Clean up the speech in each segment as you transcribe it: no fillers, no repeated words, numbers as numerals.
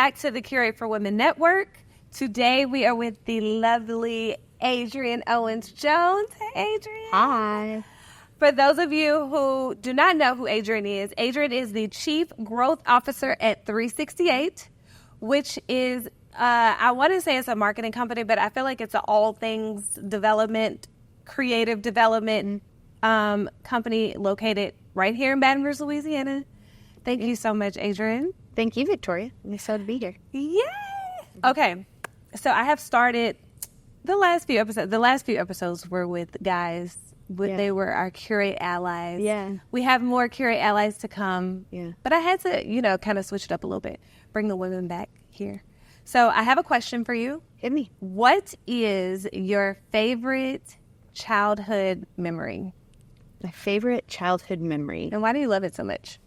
back to the Curate for Women Network. Today we are with the lovely Adrian Owens Jones. Hey, Adrian. Hi. For those of you who do not know who Adrian is the Chief Growth Officer at 368, which is, I want to say it's a marketing company, but I feel like it's an all things development, creative development company located right here in Baton Rouge, Louisiana. Thank you so much, Adrian. Thank you, Victoria. I'm excited to be here. Yay! Okay, so I have started the last few episodes were with guys. They were our Curate allies. Yeah. We have more Curate allies to come. Yeah. But I had to, kind of switch it up a little bit, bring the women back here. So I have a question for you. Hit me. What is your favorite childhood memory? My favorite childhood memory. And why do you love it so much?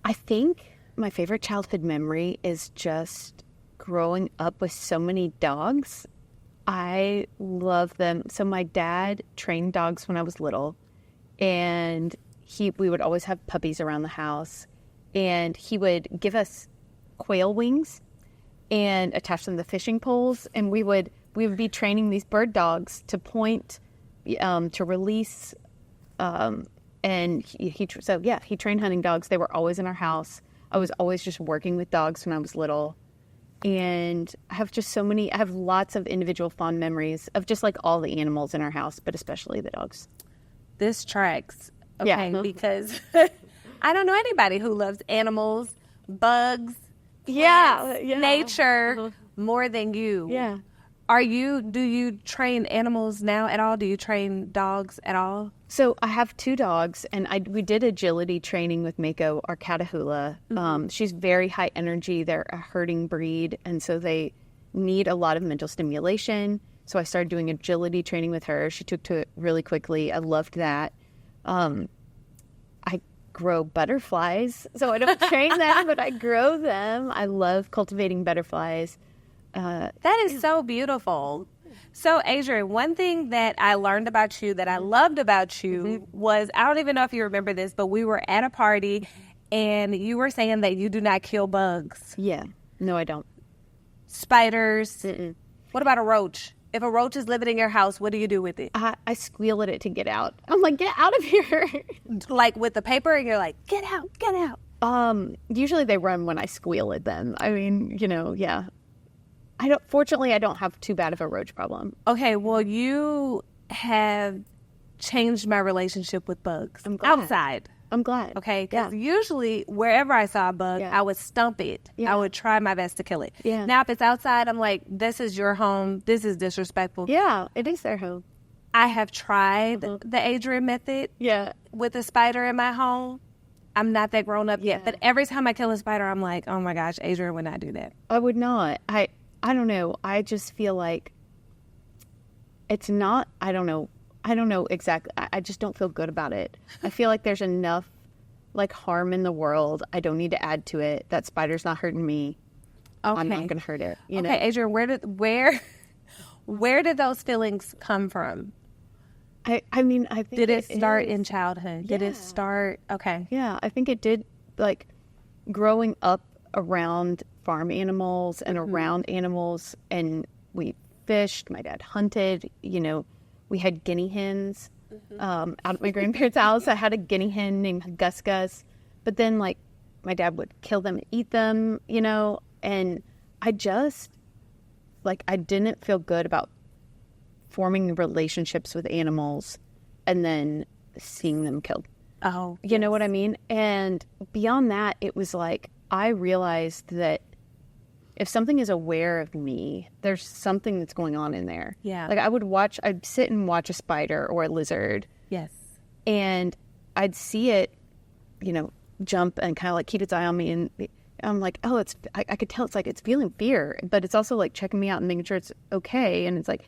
I think my favorite childhood memory is just growing up with so many dogs. I love them. So my dad trained dogs when I was little, and we would always have puppies around the house, and he would give us quail wings and attach them to fishing poles, and we would be training these bird dogs to point, to release, and he trained hunting dogs. They were always in our house. I was always just working with dogs when I was little. And I have lots of individual fond memories of just like all the animals in our house, but especially the dogs. This tracks. Okay, because I don't know anybody who loves animals, bugs, plants, nature more than you. Yeah. Do you train animals now at all? Do you train dogs at all? So I have two dogs, and we did agility training with Mako, our Catahoula. Mm-hmm. She's very high energy. They're a herding breed, and so they need a lot of mental stimulation. So I started doing agility training with her. She took to it really quickly. I loved that. I grow butterflies, so I don't train them, but I grow them. I love cultivating butterflies. That is so beautiful. So, Adrian, one thing that I learned about you, that I loved about you, was, I don't even know if you remember this, but we were at a party, and you were saying that you do not kill bugs. Yeah. No, I don't. Spiders. Mm-mm. What about a roach? If a roach is living in your house, what do you do with it? I squeal at it to get out. I'm like, get out of here. Like with the paper, and you're like, get out, get out. Usually they run when I squeal at them. I mean, yeah. Fortunately, I don't have too bad of a roach problem. Okay, well, you have changed my relationship with bugs. I'm glad. Outside. I'm glad. Okay, because usually wherever I saw a bug, I would stump it. Yeah. I would try my best to kill it. Yeah. Now, if it's outside, I'm like, this is your home. This is disrespectful. Yeah, it is their home. I have tried the Adrian method with a spider in my home. I'm not that grown up yet, but every time I kill a spider, I'm like, oh my gosh, Adrian would not do that. I would not. I don't know. I just feel like it's not, I don't know exactly. I just don't feel good about it. I feel like there's enough like harm in the world. I don't need to add to it. That spider's not hurting me. Okay. I'm not going to hurt it. You know? Adrian, where did those feelings come from? I think did it start in childhood? Yeah. Did it start? Okay. Yeah, I think it did. Like growing up around farm animals and around animals, and we fished. My dad hunted. We had guinea hens out at my grandparents' house. I had a guinea hen named Gus Gus, but then like my dad would kill them and eat them, and I just I didn't feel good about forming relationships with animals and then seeing them killed. Oh, you know what I mean? And beyond that, it was like I realized that if something is aware of me, there's something that's going on in there. Yeah. Like I'd sit and watch a spider or a lizard. Yes. And I'd see it, jump and kind of like keep its eye on me. And I'm like, oh, I could tell it's feeling fear, but it's also like checking me out and making sure it's okay. And it's like,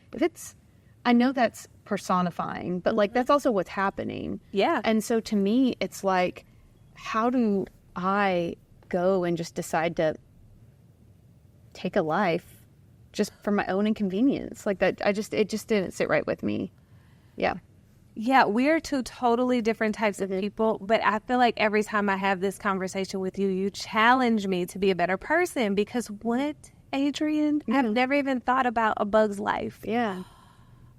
I know that's personifying, but like that's also what's happening. Yeah. And so to me, it's like, how do I go and just decide to take a life just for my own inconvenience? Like that, it just didn't sit right with me. Yeah. Yeah, we're two totally different types of people, but I feel like every time I have this conversation with you, you challenge me to be a better person because what, Adrian? I've never even thought about A Bug's Life. Yeah.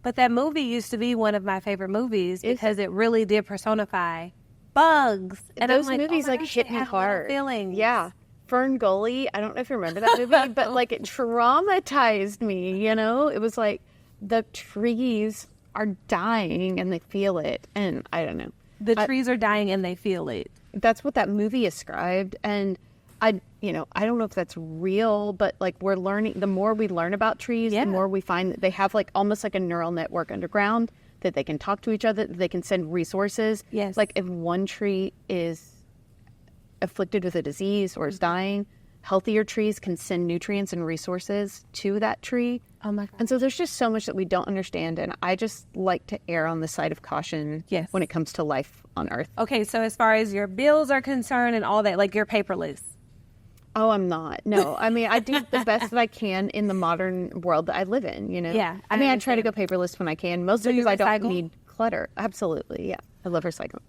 But that movie used to be one of my favorite movies because it really did personify bugs. And those I'm like, movies oh my like gosh, hit they me have little hard. feelings. Yeah. Fern Gully, I don't know if you remember that movie, but like it traumatized me, you know? It was like the trees are dying and they feel it. And I don't know. The trees are dying and they feel it. That's what that movie ascribed. And I don't know if that's real, but like we're learning, the more we learn about trees, the more we find that they have like almost like a neural network underground that they can talk to each other, that they can send resources. Yes. Like if one tree is afflicted with a disease or is dying, healthier trees can send nutrients and resources to that tree. Oh my God. And so there's just so much that we don't understand. And I just like to err on the side of caution when it comes to life on Earth. Okay, so as far as your bills are concerned and all that, like you're paperless. Oh, I'm not. No, I mean, I do the best that I can in the modern world that I live in, you know? Yeah. I mean, I try to go paperless when I can, mostly because I don't recycle? need clutter. Absolutely, yeah. I love recycling.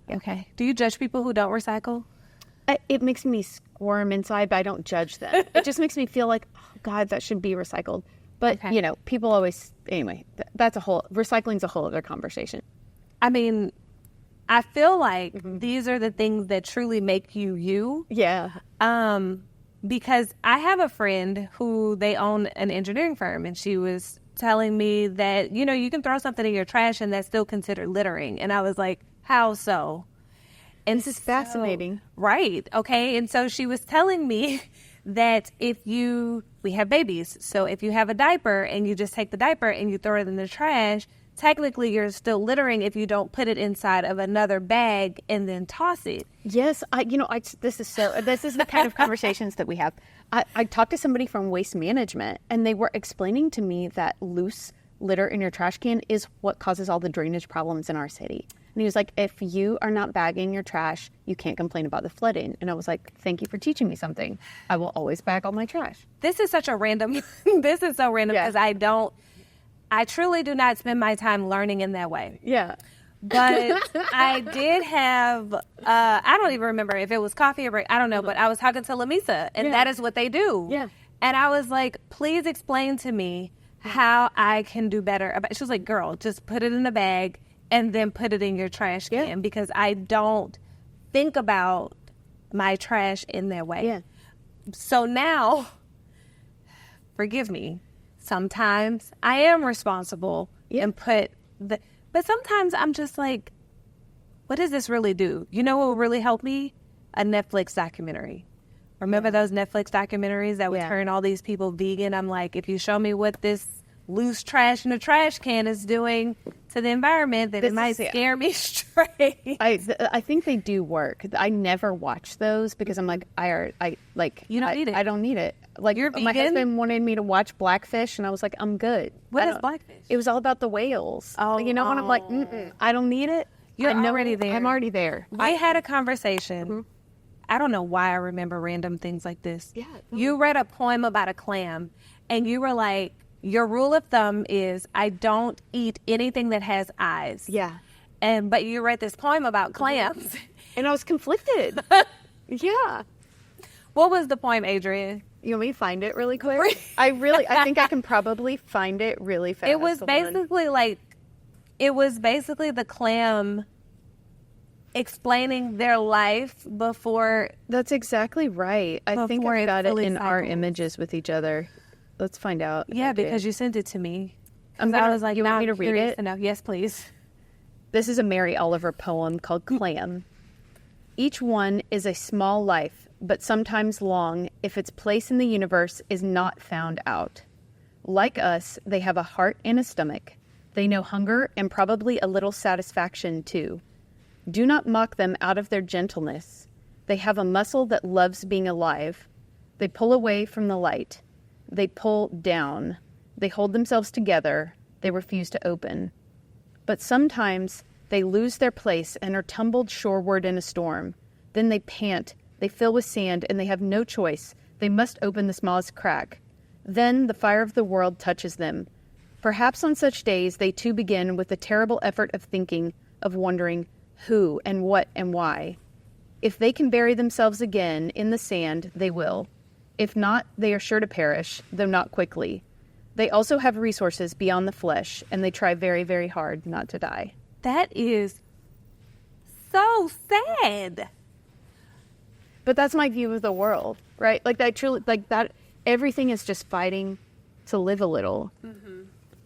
Yeah. Okay. Do you judge people who don't recycle? It makes me squirm inside, but I don't judge them. It just makes me feel like, oh, God, that should be recycled. But, you know, people always, anyway, recycling's a whole other conversation. I mean, I feel like these are the things that truly make you you. Yeah. Because I have a friend who they own an engineering firm, and she was telling me that, you know, you can throw something in your trash and that's still considered littering. And I was like, how so? And this is fascinating. Right. Okay. And so she was telling me that we have babies. So if you have a diaper and you just take the diaper and you throw it in the trash, technically you're still littering if you don't put it inside of another bag and then toss it. Yes. This is the kind of conversations that we have. I talked to somebody from Waste Management and they were explaining to me that loose litter in your trash can is what causes all the drainage problems in our city. And he was like, if you are not bagging your trash, you can't complain about the flooding. And I was like, thank you for teaching me something. I will always bag all my trash. This is such a random, this is so random because I truly do not spend my time learning in that way. Yeah. But I did have, I don't even remember if it was coffee or break, I don't know, but I was talking to Lamisa and that is what they do. Yeah. And I was like, please explain to me how I can do better. She was like, girl, just put it in a bag and then put it in your trash can because I don't think about my trash in that way. Yeah. So now, forgive me, sometimes I am responsible and but sometimes I'm just like, what does this really do? You know what will really help me? A Netflix documentary. Remember those Netflix documentaries that would turn all these people vegan? I'm like, if you show me what this loose trash in a trash can is doing to the environment, then it might scare me straight. I think they do work. I never watch those because I'm like, you don't need it. I don't need it. Like, you're vegan? My husband wanted me to watch Blackfish, and I was like, I'm good. What is Blackfish? It was all about the whales. Oh, you know, and I'm like, I don't need it. You're already there. I'm already there. We had a conversation. Mm-hmm. I don't know why I remember random things like this. Yeah. You read a poem about a clam, and you were like, your rule of thumb is I don't eat anything that has eyes. Yeah. But you read this poem about clams. And I was conflicted. Yeah. What was the poem, Adrian? You want me to find it really quick? I think I can probably find it really fast. It was basically the clam explaining their life before. That's exactly right. I think I've got it in our images with each other. Let's find out. Yeah, because you sent it to me. I was like, you want me to read it? No, yes, please. This is a Mary Oliver poem called Clam. Each one is a small life, but sometimes long if its place in the universe is not found out. Like us, they have a heart and a stomach. They know hunger and probably a little satisfaction too. Do not mock them out of their gentleness. They have a muscle that loves being alive. They pull away from the light. They pull down. They hold themselves together. They refuse to open. But sometimes they lose their place and are tumbled shoreward in a storm. Then they pant. They fill with sand, and they have no choice. They must open the smallest crack. Then the fire of the world touches them. Perhaps on such days, they too begin with the terrible effort of thinking, of wondering who and what and why. If they can bury themselves again in the sand, they will. If not, they are sure to perish, though not quickly. They also have resources beyond the flesh, and they try very, very hard not to die. That is so sad. But that's my view of the world, right? Like that truly, like that, everything is just fighting to live a little. Mm-hmm.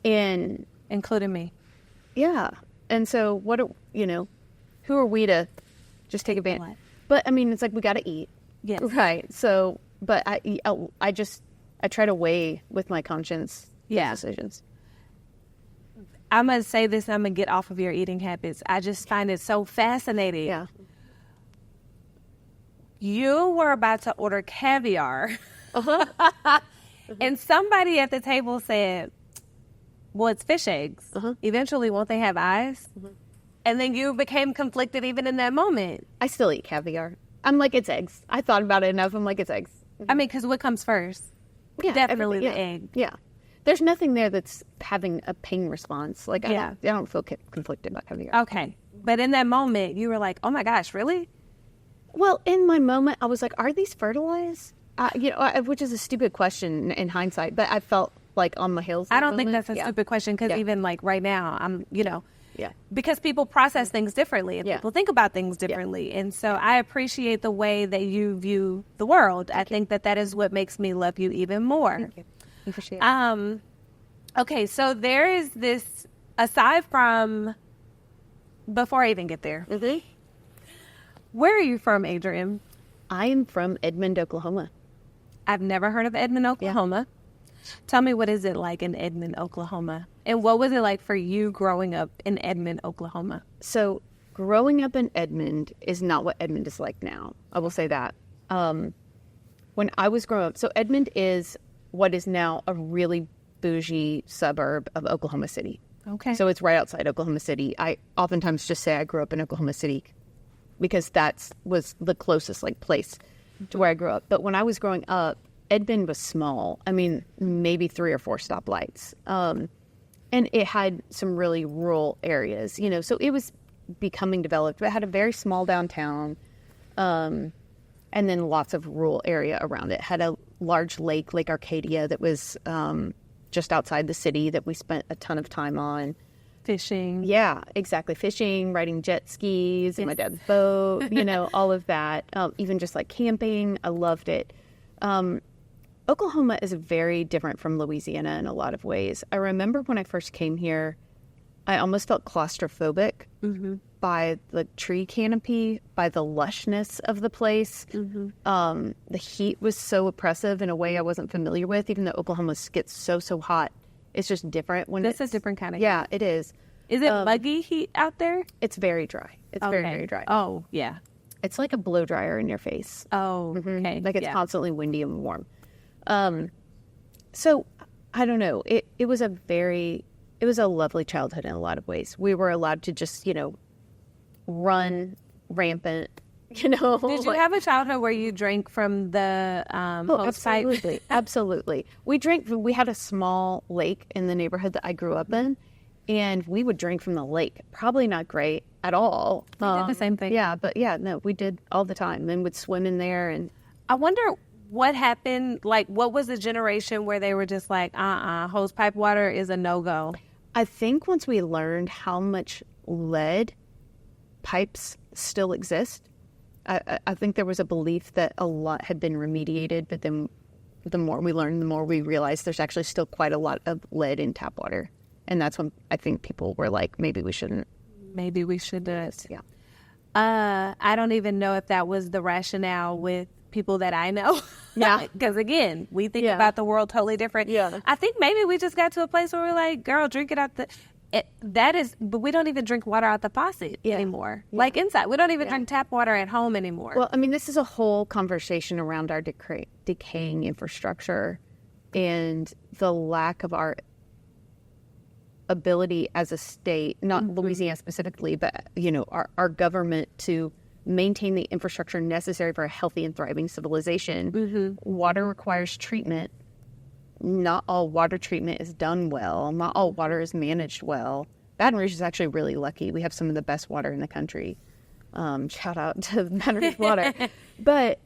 And including me. Yeah. And so what, who are we to just take advantage? But I mean, it's like, we got to eat. Yes. Right. So, but I try to weigh with my conscience decisions. I'm going to say this, and I'm going to get off of your eating habits. I just find it so fascinating. Yeah. You were about to order caviar. Uh-huh. And somebody at the table said, well, it's fish eggs. Uh-huh. Eventually, won't they have eyes? Mm-hmm. And then you became conflicted even in that moment. I still eat caviar. I'm like, it's eggs. I thought about it enough. I'm like, it's eggs. I mean, because what comes first? Yeah, definitely the egg. Yeah. There's nothing there that's having a pain response. Like, I don't feel conflicted about caviar. Okay. But in that moment, you were like, oh my gosh, really? Well, in my moment, I was like, are these fertilized? Which is a stupid question in hindsight, but I felt like on my heels. I don't think that's a stupid question, because even like right now, I'm, because people process things differently and people think about things differently. And so I appreciate the way that you view the world. I think that is what makes me love you even more. Thank you. I appreciate it. Okay, so there is this, aside from, before I even get there, where are you from, Adrian? I am from Edmond, Oklahoma. I've never heard of Edmond, Oklahoma. Yeah. Tell me, what is it like in Edmond, Oklahoma? And what was it like for you growing up in Edmond, Oklahoma? So growing up in Edmond is not what Edmond is like now. I will say that. When I was growing up, so Edmond is what is now a really bougie suburb of Oklahoma City. Okay. So it's right outside Oklahoma City. I oftentimes just say I grew up in Oklahoma City because was the closest place to where I grew up. But when I was growing up, Edmond was small. I mean, maybe 3 or 4 stoplights. And it had some really rural areas, so it was becoming developed, but it had a very small downtown, and then lots of rural area around it. Had a large Lake Arcadia, that was just outside the city, that we spent a ton of time on. Fishing. Yeah, exactly. Fishing, riding jet skis, my dad's boat, all of that. Even just like camping. I loved it. Oklahoma is very different from Louisiana in a lot of ways. I remember when I first came here, I almost felt claustrophobic by the tree canopy, by the lushness of the place. Mm-hmm. The heat was so oppressive in a way I wasn't familiar with, even though Oklahoma gets so hot. It's just different. That's a different kind of heat. Yeah, it is. Is it muggy heat out there? It's very dry. It's very, very dry. Oh, yeah. It's like a blow dryer in your face. Oh, okay. Like it's constantly windy and warm. So I don't know. It was a lovely childhood in a lot of ways. We were allowed to just, run rampant, Did you have a childhood where you drank from the hose pipe? Absolutely. Absolutely. We had a small lake in the neighborhood that I grew up in, and we would drink from the lake. Probably not great at all. We did the same thing. Yeah, but no, we did all the time. Then would swim in there. And I wonder what happened, like what was the generation where they were just like, hose pipe water is a no-go? I think once we learned how much lead pipes still exist, I think there was a belief that a lot had been remediated, but then the more we learned, the more we realized there's actually still quite a lot of lead in tap water. And that's when I think people were like, maybe we shouldn't. Maybe we should do it. Yeah. I don't even know if that was the rationale with people that I know. Yeah. Because again, we think about the world totally different. Yeah. I think maybe we just got to a place where we're like, girl, drink it out but we don't even drink water out the faucet anymore. Yeah. Like inside. We don't even drink tap water at home anymore. Well, I mean, this is a whole conversation around our decaying infrastructure and the lack of our ability as a state, not Louisiana specifically, but, our government to maintain the infrastructure necessary for a healthy and thriving civilization. Mm-hmm. Water requires treatment not all water treatment is done well. Not all water is managed well. Baton Rouge is actually really lucky. We have some of the best water in the country. Shout out to Baton Rouge Water. But,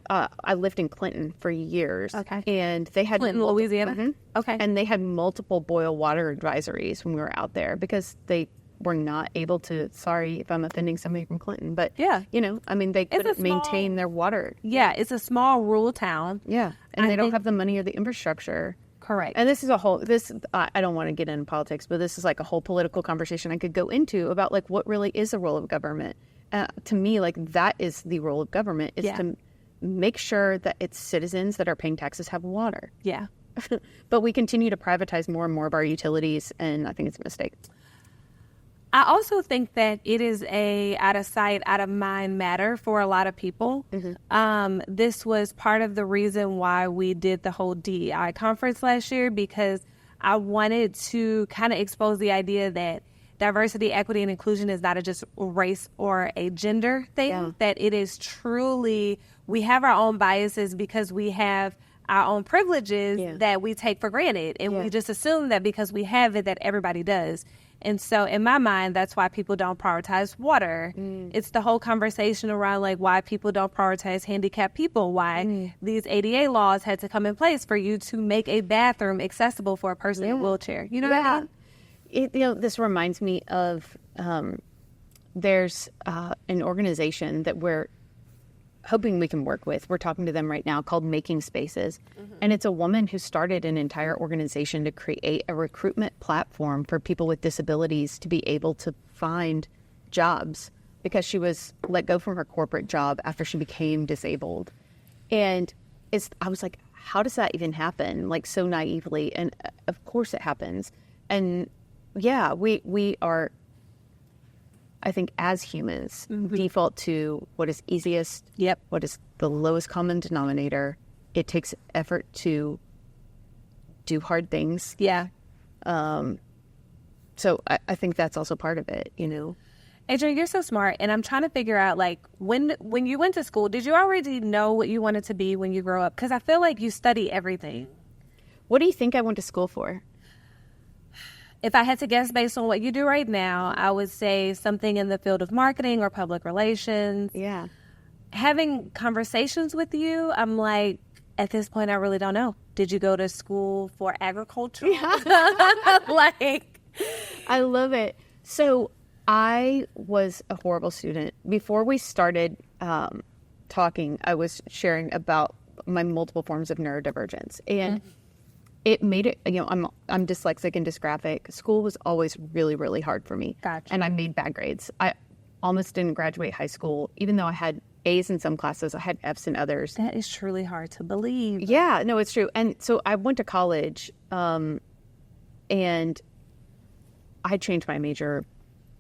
I lived in Clinton for years. Okay. And they had... Clinton, Louisiana? Mm-hmm. Okay. And they had multiple boil water advisories when we were out there because they were not able to... Sorry if I'm offending somebody from Clinton, but, yeah. They couldn't maintain their water. Yeah, it's a small rural town. Yeah. And they don't have the money or the infrastructure. Correct. And this is I don't want to get into politics, but this is like a whole political conversation I could go into about like what really is the role of government. To me, like that is the role of government is to make sure that its citizens that are paying taxes have water. Yeah. But we continue to privatize more and more of our utilities, and I think it's a mistake. I also think that it is a out of sight, out of mind matter for a lot of people. Mm-hmm. This was part of the reason why we did the whole DEI conference last year, because I wanted to kind of expose the idea that diversity, equity, and inclusion is not just race or a gender thing, that it is truly, we have our own biases because we have our own privileges that we take for granted. And we just assume that because we have it, that everybody does. And so in my mind, that's why people don't prioritize water. It's the whole conversation around like why people don't prioritize handicapped people, why these ADA laws had to come in place for you to make a bathroom accessible for a person in a wheelchair. You know what I mean? This reminds me of there's an organization that we're hoping we can work with. We're talking to them right now called Making Spaces. And it's a woman who started an entire organization to create a recruitment platform for people with disabilities to be able to find jobs because she was let go from her corporate job after she became disabled. And I was like, how does that even happen? Like so naively. And of course it happens. And yeah, we are, I think, as humans, default to what is easiest, what is the lowest common denominator. It takes effort to do hard things. Yeah. So I think that's also part of it, Adrian, you're so smart, and I'm trying to figure out, like, when you went to school, did you already know what you wanted to be when you grow up? Because I feel like you study everything. What do you think I went to school for? If I had to guess based on what you do right now, I would say something in the field of marketing or public relations. Yeah. Having conversations with you, I'm like, at this point, I really don't know. Did you go to school for agriculture? Yeah. Like, I love it. So I was a horrible student. Before we started talking, I was sharing about my multiple forms of neurodivergence. And it made it, I'm dyslexic and dysgraphic. School was always really, really hard for me. Gotcha. And I made bad grades. I almost didn't graduate high school. Even though I had A's in some classes, I had F's in others. That is truly hard to believe. Yeah, no, it's true. And so I went to college and I changed my major,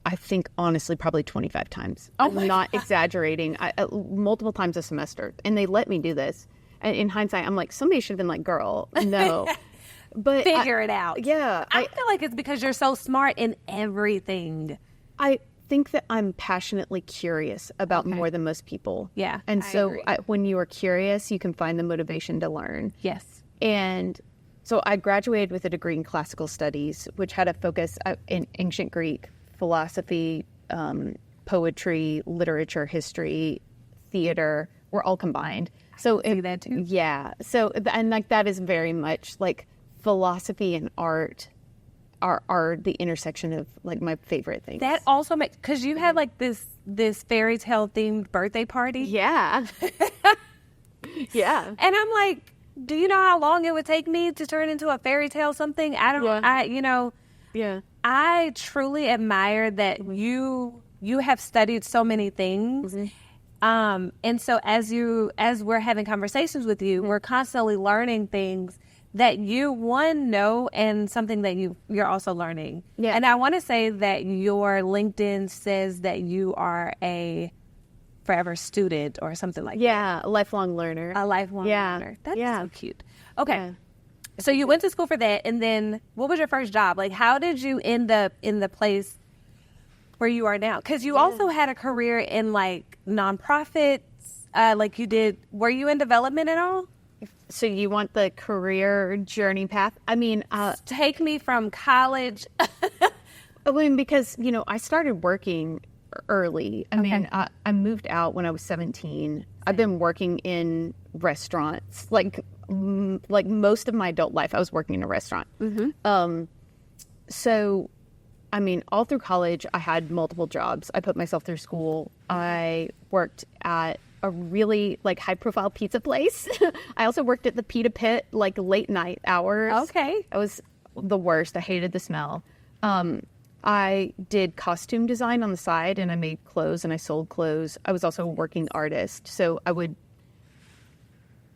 I think, honestly, probably 25 times. I'm not exaggerating. Multiple times a semester. And they let me do this. And in hindsight, I'm like, somebody should have been like, girl, no. But figure it out. Yeah. I feel like it's because you're so smart in everything. I think that I'm passionately curious about more than most people. Yeah. And so when you are curious, you can find the motivation to learn. Yes. And so I graduated with a degree in classical studies, which had a focus in ancient Greek, philosophy, poetry, literature, history, theater, were all combined. So I see that too. Yeah. So, and like that is very much like philosophy and art are the intersection of like my favorite things. That also makes, because you had like this fairy tale themed birthday party. Yeah. Yeah. And I'm like, do you know how long it would take me to turn into a fairy tale something? Yeah. I truly admire that you have studied so many things. And so as we're having conversations with you, we're constantly learning things that you, know, and something that you're also learning. Yeah. And I want to say that your LinkedIn says that you are a forever student or something like that. Yeah, a lifelong learner. A lifelong learner. That's so cute. Okay. Yeah. So you went to school for that, and then what was your first job? Like, how did you end up in the place where you are now? Because you also had a career in, like, nonprofits, like you did. Were you in development at all? So you want the career journey path? I mean, Take me from college. because, I started working early. I mean, I moved out when I was 17. I've been working in restaurants. Like most of my adult life, I was working in a restaurant. So, I mean, all through college, I had multiple jobs. I put myself through school. I worked at a really high-profile pizza place. I also worked at the Pita Pit, late night hours. Okay. It was the worst. I hated the smell. I did costume design on the side, and I made clothes and I sold clothes. I was also a working artist, so I would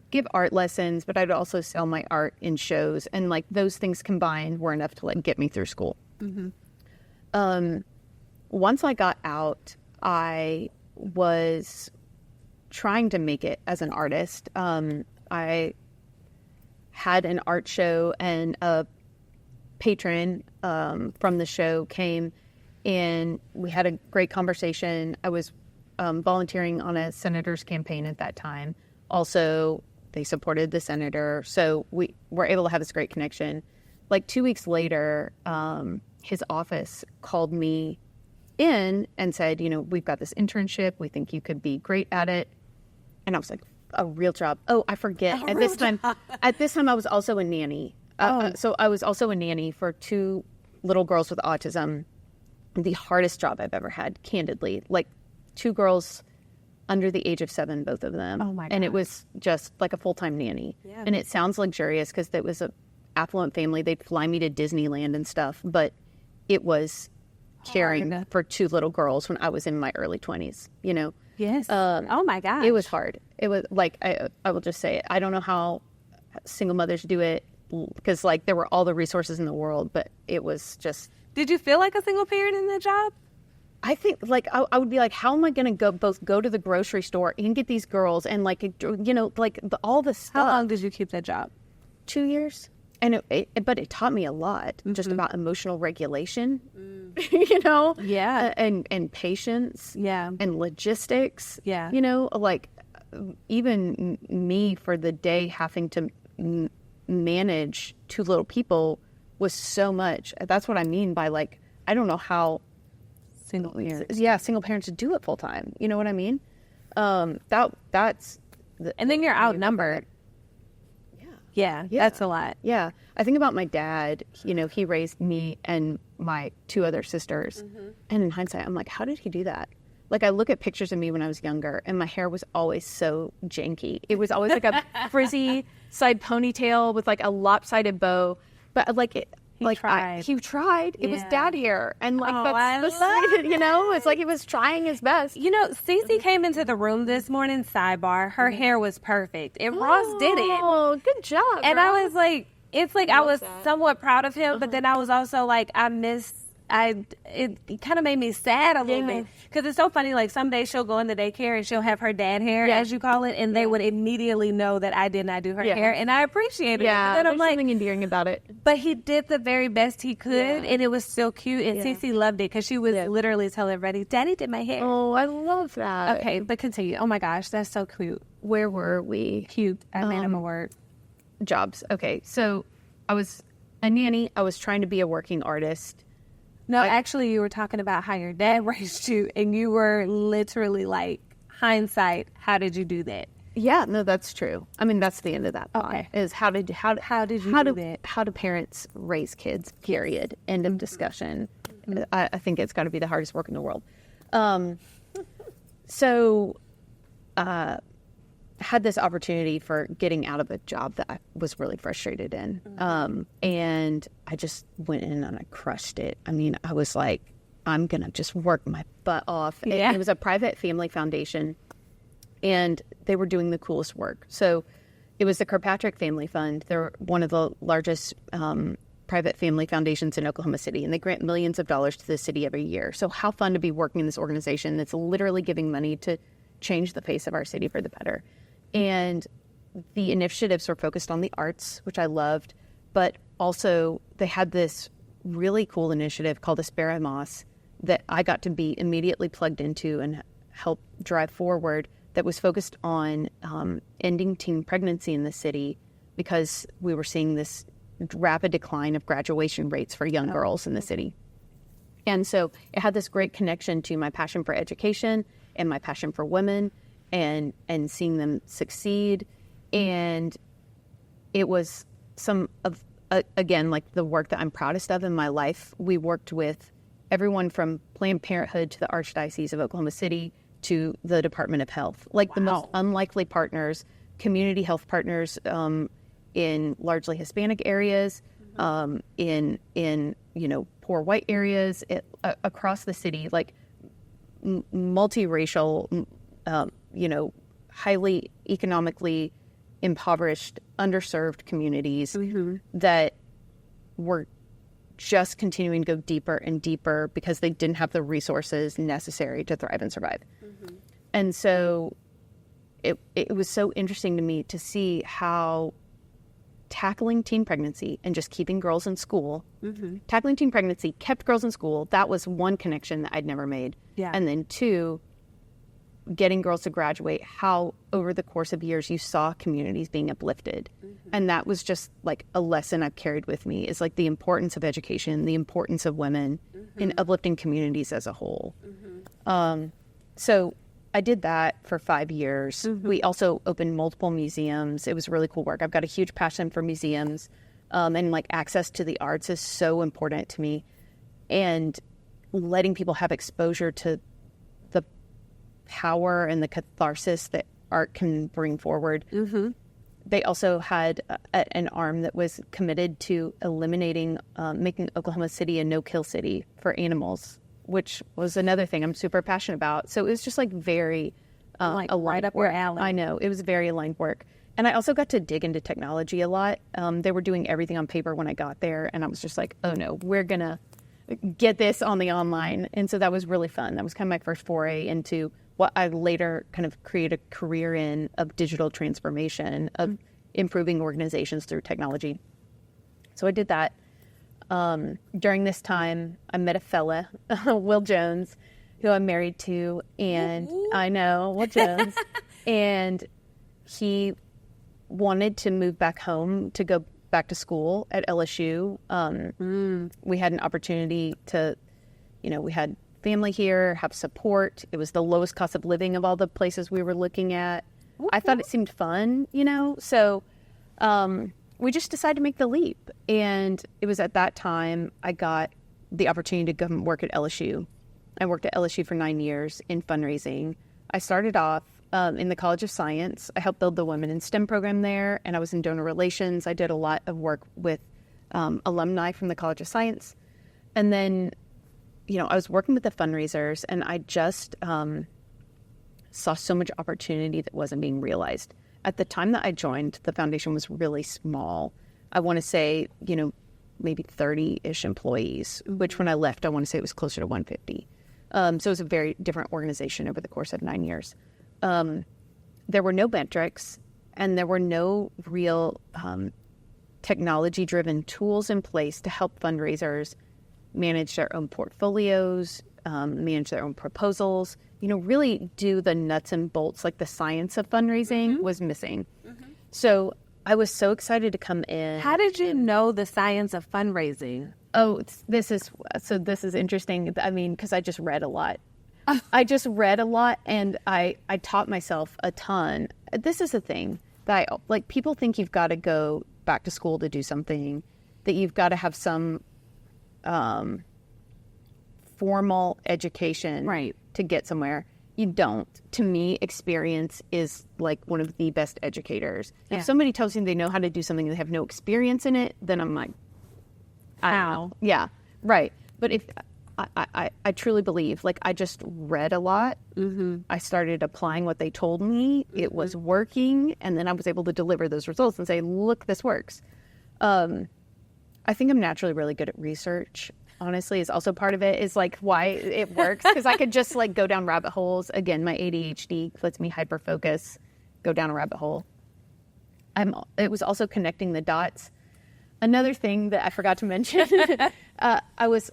give art lessons, but I'd also sell my art in shows, and those things combined were enough to get me through school. Once I got out, I was trying to make it as an artist. I had an art show, and a patron from the show came, and we had a great conversation. I was volunteering on a senator's campaign at that time. Also, they supported the senator, so we were able to have this great connection. 2 weeks later, his office called me in and said, we've got this internship. We think you could be great at it. And I was like, a real job. Oh, I forget. At this time, I was also a nanny. So I was also a nanny for 2 little girls with autism. The hardest job I've ever had, candidly. 2 girls under the age of 7, both of them. Oh my God. And it was just like a full-time nanny. Yeah. And it sounds luxurious because it was a affluent family. They'd fly me to Disneyland and stuff, but it was caring for 2 little girls when I was in my early 20s, Yes. Oh my gosh. It was hard. It was I will just say it. I don't know how single mothers do it because there were all the resources in the world, but it was just. Did you feel like a single parent in that job? I think I would be how am I going to go to the grocery store and get these girls and all the stuff. How long did you keep that job? 2 years. And but it taught me a lot just about emotional regulation, Yeah. And patience. Yeah. And logistics. Yeah. Even me for the day having to manage 2 little people was so much. That's what I mean by I don't know how single parents. Yeah, single parents do it full time. You know what I mean? That's. And then you're outnumbered. Yeah, that's a lot. Yeah. I think about my dad, he raised me and my 2 other sisters. And in hindsight, I'm like, how did he do that? I look at pictures of me when I was younger, and my hair was always so janky. It was always a frizzy side ponytail with a lopsided bow. But He tried. He tried. It was dad hair. And that's it's he was trying his best. Cece came into the room this morning, sidebar. Her hair was perfect. And Ross did it. Oh, good job. And Ross. I was I was somewhat proud of him, but then I was also it kind of made me sad a little bit. Because it's so funny, some days she'll go in the daycare and she'll have her dad hair, as you call it, and they would immediately know that I did not do her hair, and I appreciate it. Yeah, and then there's something endearing about it. But he did the very best he could, and it was so cute, and Cece loved it, because she was literally telling everybody, Daddy did my hair. Oh, I love that. Okay, but continue. Oh my gosh, that's so cute. Where were we? Cute. I made him a word. Jobs. Okay, so I was a nanny. I was trying to be a working artist. No, actually, you were talking about how your dad raised you, and you were literally hindsight, how did you do that? Yeah, no, that's true. I mean, that's the end of that thought. Okay. Is how did you do that? How do parents raise kids? Period. End of discussion. I think it's got to be the hardest work in the world. So, had this opportunity for getting out of a job that I was really frustrated in. And I just went in and I crushed it. I mean, I was like, I'm going to just work my butt off. It was a private family foundation, and they were doing the coolest work. So it was the Kirkpatrick Family Fund. They're one of the largest private family foundations in Oklahoma City, and they grant millions of dollars to the city every year. So how fun to be working in this organization that's literally giving money to change the face of our city for the better. And the initiatives were focused on the arts, which I loved, but also they had this really cool initiative called Aspera Moss that I got to be immediately plugged into and help drive forward that was focused on ending teen pregnancy in the city because we were seeing this rapid decline of graduation rates for young girls in the city. And so it had this great connection to my passion for education and my passion for women and seeing them succeed. And it was some of, again, like the work that I'm proudest of in my life. We worked with everyone from Planned Parenthood to the Archdiocese of Oklahoma City to the Department of Health, like the most unlikely partners, community health partners in largely Hispanic areas, in poor white areas across the city, like multiracial, highly economically impoverished, underserved communities that were just continuing to go deeper and deeper because they didn't have the resources necessary to thrive and survive. And so it was so interesting to me to see how tackling teen pregnancy and just keeping girls in school, tackling teen pregnancy kept girls in school. That was one connection that I'd never made. Yeah. And then two, getting girls to graduate, how over the course of years you saw communities being uplifted. And that was just like a lesson I've carried with me, is like the importance of education, the importance of women in uplifting communities as a whole. So I did that for 5 years. We also opened multiple museums. It was really cool work. I've got a huge passion for museums, and like access to the arts is so important to me. And letting people have exposure to the power and the catharsis that art can bring forward. They also had an arm that was committed to eliminating, making Oklahoma City a no-kill city for animals, which was another thing I'm super passionate about. So it was just like very right up your alley. I know. It was very aligned work. And I also got to dig into technology a lot. They were doing everything on paper when I got there. And I was just like, oh no, we're going to get this on the online. And so that was really fun. That was kind of my first foray into what I later kind of created a career in, of digital transformation, of improving organizations through technology. So I did that. During this time, I met a fella, Will Jones, who I'm married to, and I know, Will Jones, and he wanted to move back home to go back to school at LSU. We had an opportunity to, we had family here, have support. It was the lowest cost of living of all the places we were looking at. I thought it seemed fun, so we just decided to make the leap. And it was at that time I got the opportunity to come work at LSU. I worked at LSU for 9 years in fundraising. I started off in the College of Science. I helped build the Women in STEM program there, and I was in donor relations. I did a lot of work with alumni from the College of Science. And then, I was working with the fundraisers, and I just saw so much opportunity that wasn't being realized. At the time that I joined, the foundation was really small. I want to say, maybe 30-ish employees, which when I left, I want to say it was closer to 150. So it was a very different organization over the course of 9 years. There were no metrics, and there were no real technology-driven tools in place to help fundraisers manage their own portfolios, manage their own proposals, really do the nuts and bolts, like the science of fundraising was missing. So I was so excited to come in. How did you know the science of fundraising? Oh, this is interesting. I mean, because I just read a lot. I just read a lot, and I taught myself a ton. This is the thing that people think you've got to go back to school to do something, that you've got to have some formal education to get somewhere. You don't. To me, experience is like one of the best educators. Yeah. If somebody tells you they know how to do something and they have no experience in it, then I'm like, how? Yeah, right. But if I truly believe, I just read a lot. I started applying what they told me. It was working, and then I was able to deliver those results and say, look, this works. I think I'm naturally really good at research. Honestly, is also part of it, is why it works, because I could just go down rabbit holes. Again, my ADHD lets me hyper focus, go down a rabbit hole. It was also connecting the dots. Another thing that I forgot to mention, I was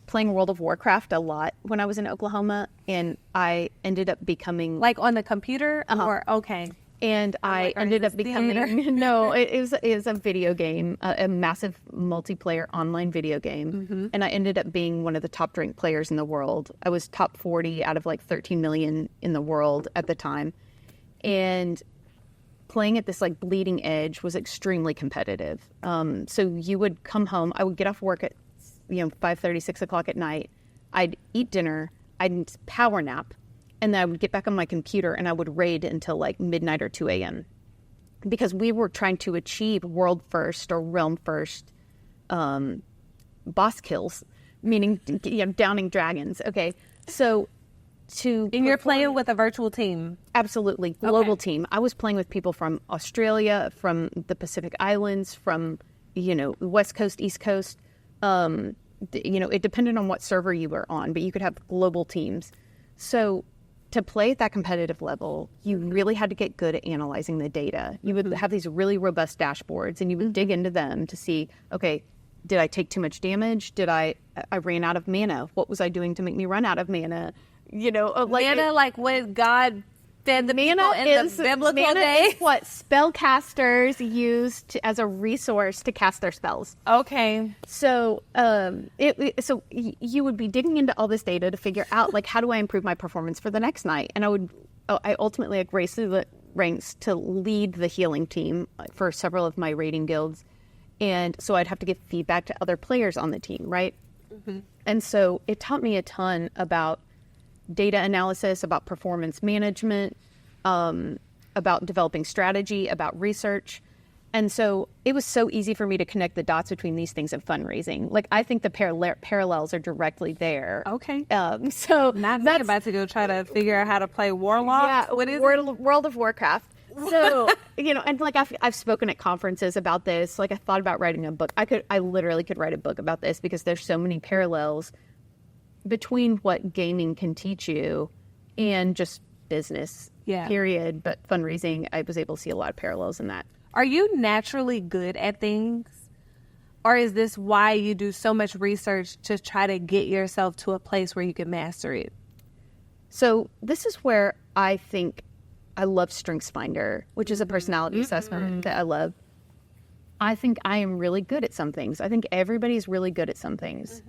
playing World of Warcraft a lot when I was in Oklahoma, and I ended up becoming Like on the computer? Or, okay. And I ended up becoming no, it was a video game, a massive multiplayer online video game, and I ended up being one of the top ranked players in the world. I was top 40 out of like 13 million in the world at the time, and playing at this like bleeding edge was extremely competitive. So you would come home, I would get off work at 5:30, 6 o'clock at night. I'd eat dinner, I'd power nap. And then I would get back on my computer and I would raid until like midnight or 2 a.m. Because we were trying to achieve world first or realm first boss kills, meaning downing dragons. Okay, so and you're playing with a virtual team. Absolutely, global team. I was playing with people from Australia, from the Pacific Islands, from West Coast, East Coast. It depended on what server you were on, but you could have global teams. So to play at that competitive level, you really had to get good at analyzing the data. You would have these really robust dashboards, and you would dig into them to see, okay, did I take too much damage? I ran out of mana. What was I doing to make me run out of mana? Mana, like when God fed the mana people in the biblical days? Is what spellcasters used as a resource to cast their spells. Okay. So so you would be digging into all this data to figure out, like, how do I improve my performance for the next night? And I ultimately raced through the ranks to lead the healing team for several of my raiding guilds. And so I'd have to give feedback to other players on the team, right? Mm-hmm. And so it taught me a ton about data analysis, about performance management, about developing strategy, about research. And so it was so easy for me to connect the dots between these things and fundraising. Like, I think the parallels are directly there. Okay. So not that's about to go try to figure out how to play Warlock. Yeah, what is World of Warcraft. So, and like I've spoken at conferences about this. Like, I thought about writing a book. I literally could write a book about this because there's so many parallels between what gaming can teach you and just business, period. But fundraising, I was able to see a lot of parallels in that. Are you naturally good at things? Or is this why you do so much research to try to get yourself to a place where you can master it? So this is where I think I love StrengthsFinder, which is a personality assessment that I love. I think I am really good at some things. I think everybody's really good at some things.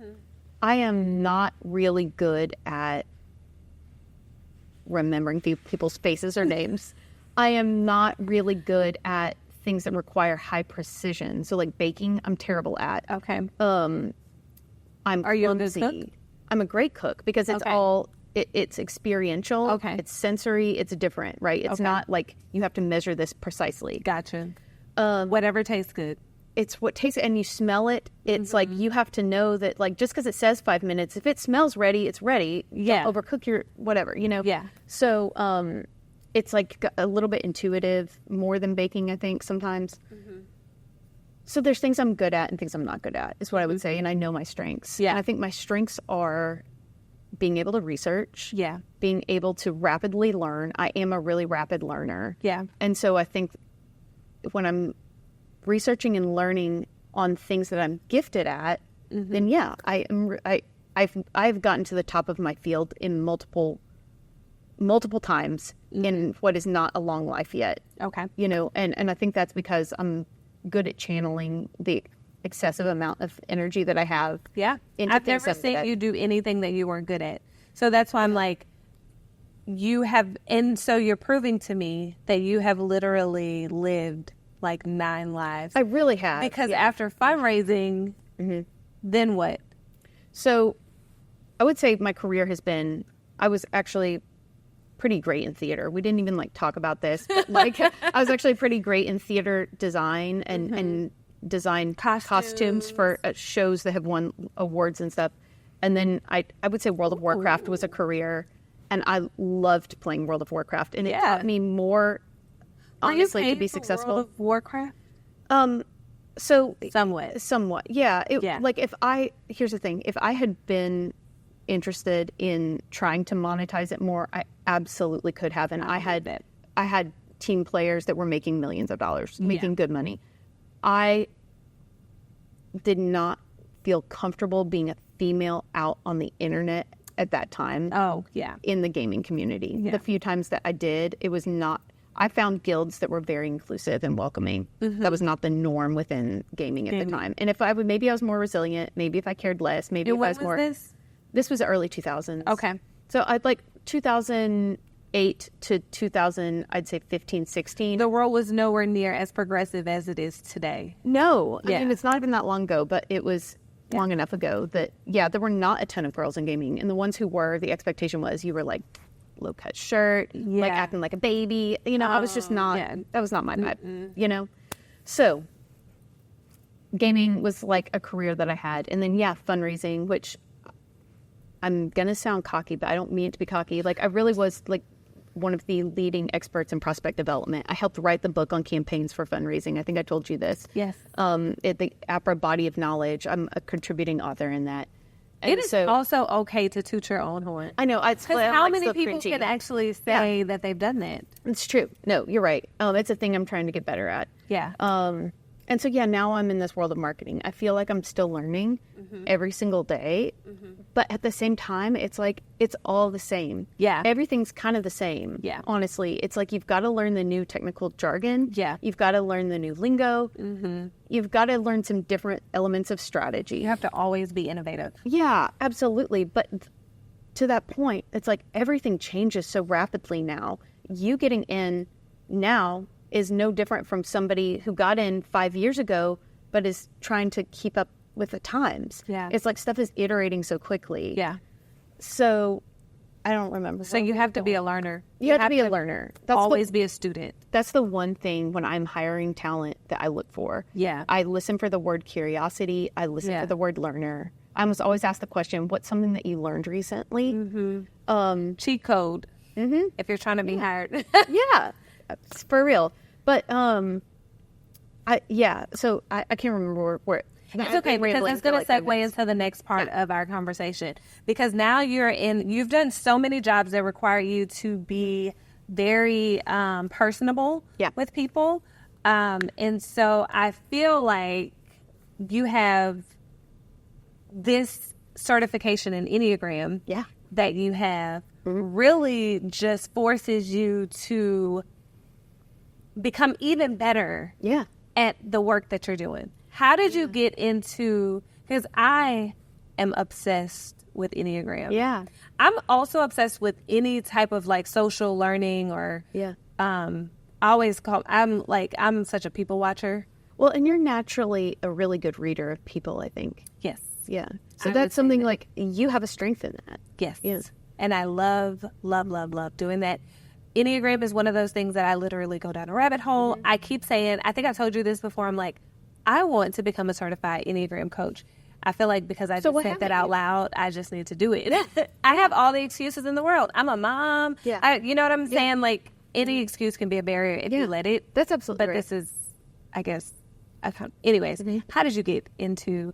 I am not really good at remembering people's faces or names. I am not really good at things that require high precision. So like baking, I'm terrible at. Okay. I'm Are you clumsy. a good cook? I'm a great cook because it's it's experiential. Okay. It's sensory. It's different, right? It's not like you have to measure this precisely. Gotcha. Whatever tastes good. It's what tastes, and you smell it. It's like you have to know that, like, just because it says 5 minutes, if it smells ready, it's ready. Yeah. Don't overcook your whatever, Yeah. So it's like a little bit intuitive, more than baking, I think, sometimes. So there's things I'm good at and things I'm not good at, is what I would say. And I know my strengths. Yeah. And I think my strengths are being able to research. Yeah. Being able to rapidly learn. I am a really rapid learner. Yeah. And so I think when I'm researching and learning on things that I'm gifted at, then I've gotten to the top of my field in multiple times in what is not a long life yet. Okay. And I think that's because I'm good at channeling the excessive amount of energy that I have. Yeah. I've never seen you do anything that you weren't good at. So that's why I'm like, so you're proving to me that you have literally lived like 9 lives. I really have. Because after fundraising, then what? So I would say my career I was actually pretty great in theater. We didn't even talk about this, but I was actually pretty great in theater design and design costumes for shows that have won awards and stuff. And then I would say World of Warcraft was a career, and I loved playing World of Warcraft, and it taught me more. Honestly, to be successful. World of Warcraft? So somewhat. Yeah. Here's the thing. If I had been interested in trying to monetize it more, I absolutely could have. And I had team players that were making millions of dollars, making good money. I did not feel comfortable being a female out on the internet at that time. Oh, yeah. In the gaming community. Yeah. The few times that I did, it was not, I found guilds that were very inclusive and welcoming. That was not the norm within gaming at the time. And if I would, maybe I was more resilient, maybe if I cared less, maybe if I was more. This was early 2000s. Okay. So I'd like 2008 to 2000, I'd say 15, 16. The world was nowhere near as progressive as it is today. No. Yeah. I mean, it's not even that long ago, but it was long enough ago that, there were not a ton of girls in gaming. And the ones who were, the expectation was you were like low-cut shirt, like acting like a baby. You know, I was just not, that was not my vibe, you know? So gaming was like a career that I had. And then, fundraising, which I'm going to sound cocky, but I don't mean it to be cocky. Like, I really was like one of the leading experts in prospect development. I helped write the book on campaigns for fundraising. I think I told you this. Yes. The APRA Body of Knowledge. I'm a contributing author in that. And it is also okay to toot your own horn. I know. Because how many people can actually say that they've done that? It's true. No, you're right. It's a thing I'm trying to get better at. Yeah. And so, now I'm in this world of marketing. I feel like I'm still learning every single day. But at the same time, it's like, it's all the same. Yeah. Everything's kind of the same. Yeah. Honestly, it's like you've got to learn the new technical jargon. Yeah. You've got to learn the new lingo. You've got to learn some different elements of strategy. You have to always be innovative. Yeah, absolutely. But to that point, it's like everything changes so rapidly now. You getting in now is no different from somebody who got in 5 years ago, but is trying to keep up with the times. Yeah. It's like stuff is iterating so quickly. Yeah. So I don't remember. So you have to be a learner. You have to be a learner. That's always be a student. That's the one thing when I'm hiring talent that I look for. Yeah. I listen for the word curiosity. I listen for the word learner. I must always ask the question, what's something that you learned recently? Cheat code. If you're trying to be hired. Yeah. It's for real. But, so I can't remember where it's okay, because it's going to segue into the next part of our conversation. Because now you've done so many jobs that require you to be very personable with people. And so I feel like you have this certification in Enneagram that you have really just forces you to become even better at the work that you're doing. How did you get into, because I am obsessed with Enneagram. Yeah. I'm also obsessed with any type of like social learning or I'm such a people watcher. Well, and you're naturally a really good reader of people, I think. Yes. Yeah. So that's something like you have a strength in that. Yes. Yeah. And I love, love, love, love doing that. Enneagram is one of those things that I literally go down a rabbit hole. I keep saying, I think I've told you this before, I'm like, I want to become a certified Enneagram coach. I feel like because I just said that out loud, I just need to do it. I have all the excuses in the world. I'm a mom. Yeah. You know what I'm saying? Like, any excuse can be a barrier if you let it. That's absolutely But right. this is, I guess, anyways, how did you get into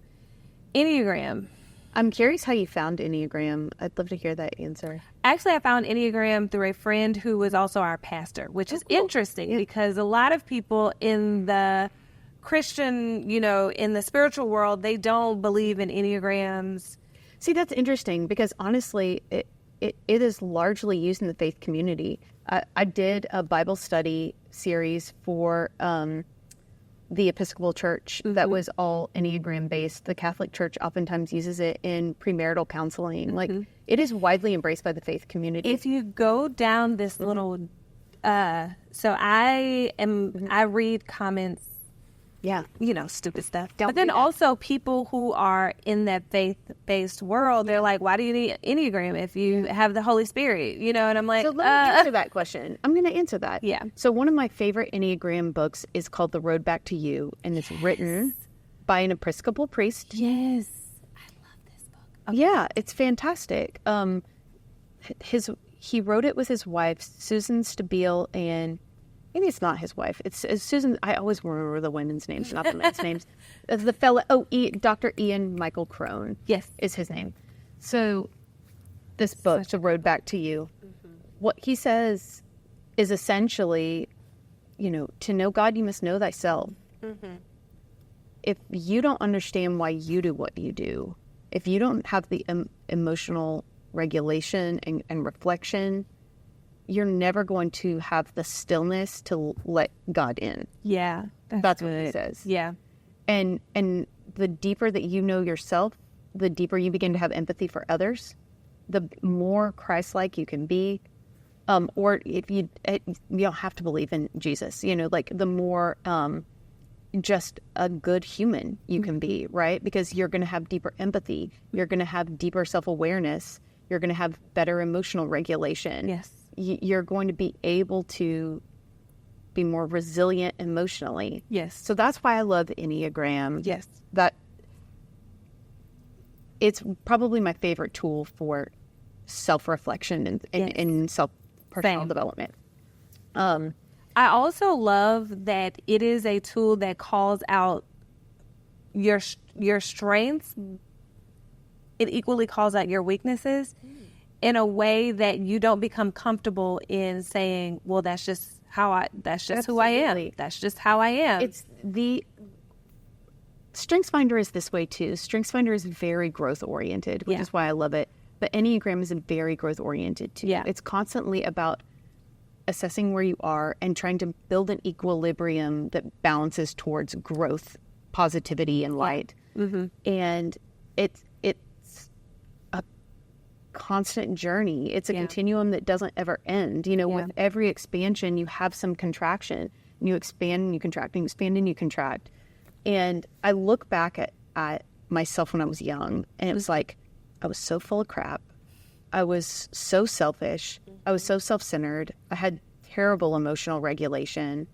Enneagram? I'm curious how you found Enneagram. I'd love to hear that answer. Actually, I found Enneagram through a friend who was also our pastor, which is interesting because a lot of people in the Christian, in the spiritual world, they don't believe in Enneagrams. See, that's interesting because honestly, it is largely used in the faith community. I did a Bible study series for the Episcopal Church that was all Enneagram based. The Catholic Church oftentimes uses it in premarital counseling. Like, it is widely embraced by the faith community. If you go down this little, so I read comments. Yeah. Stupid stuff. But then also people who are in that faith-based world, they're like, why do you need Enneagram if you have the Holy Spirit? And I'm like... So let me answer that question. I'm going to answer that. Yeah. So one of my favorite Enneagram books is called The Road Back to You, and it's written by an Episcopal priest. Yes. I love this book. Okay. Yeah, it's fantastic. He wrote it with his wife, Susan Stabile, and... maybe it's not his wife. It's Susan. I always remember the women's names, not the men's names. The fellow, Dr. Ian Michael Crone. Yes. Is his name. So this book, The Road Back to You, what he says is essentially, to know God, you must know thyself. if you don't understand why you do what you do, if you don't have the emotional regulation and reflection, you're never going to have the stillness to let God in. Yeah. That's what it says. Yeah. And the deeper that you know yourself, the deeper you begin to have empathy for others, the more Christ-like you can be. Or if you don't have to believe in Jesus, like the more just a good human you can be, right? Because you're going to have deeper empathy. You're going to have deeper self-awareness. You're going to have better emotional regulation. Yes. You're going to be able to be more resilient emotionally. Yes. So that's why I love the Enneagram. Yes. That it's probably my favorite tool for self-reflection and personal development. I also love that it is a tool that calls out your strengths. It equally calls out your weaknesses in a way that you don't become comfortable in saying, well, that's just who I am. That's just how I am. It's the StrengthsFinder is this way too. StrengthsFinder is very growth oriented, which is why I love it. But Enneagram is very growth oriented too. Yeah. It's constantly about assessing where you are and trying to build an equilibrium that balances towards growth, positivity, and light. Mm-hmm. And it's a constant journey. It's a continuum that doesn't ever end. With every expansion, you have some contraction. You expand and you contract, and you expand and you contract. And I look back at myself when I was young, and it was like, I was so full of crap. I was so selfish. I was so self-centered. I had terrible emotional regulation.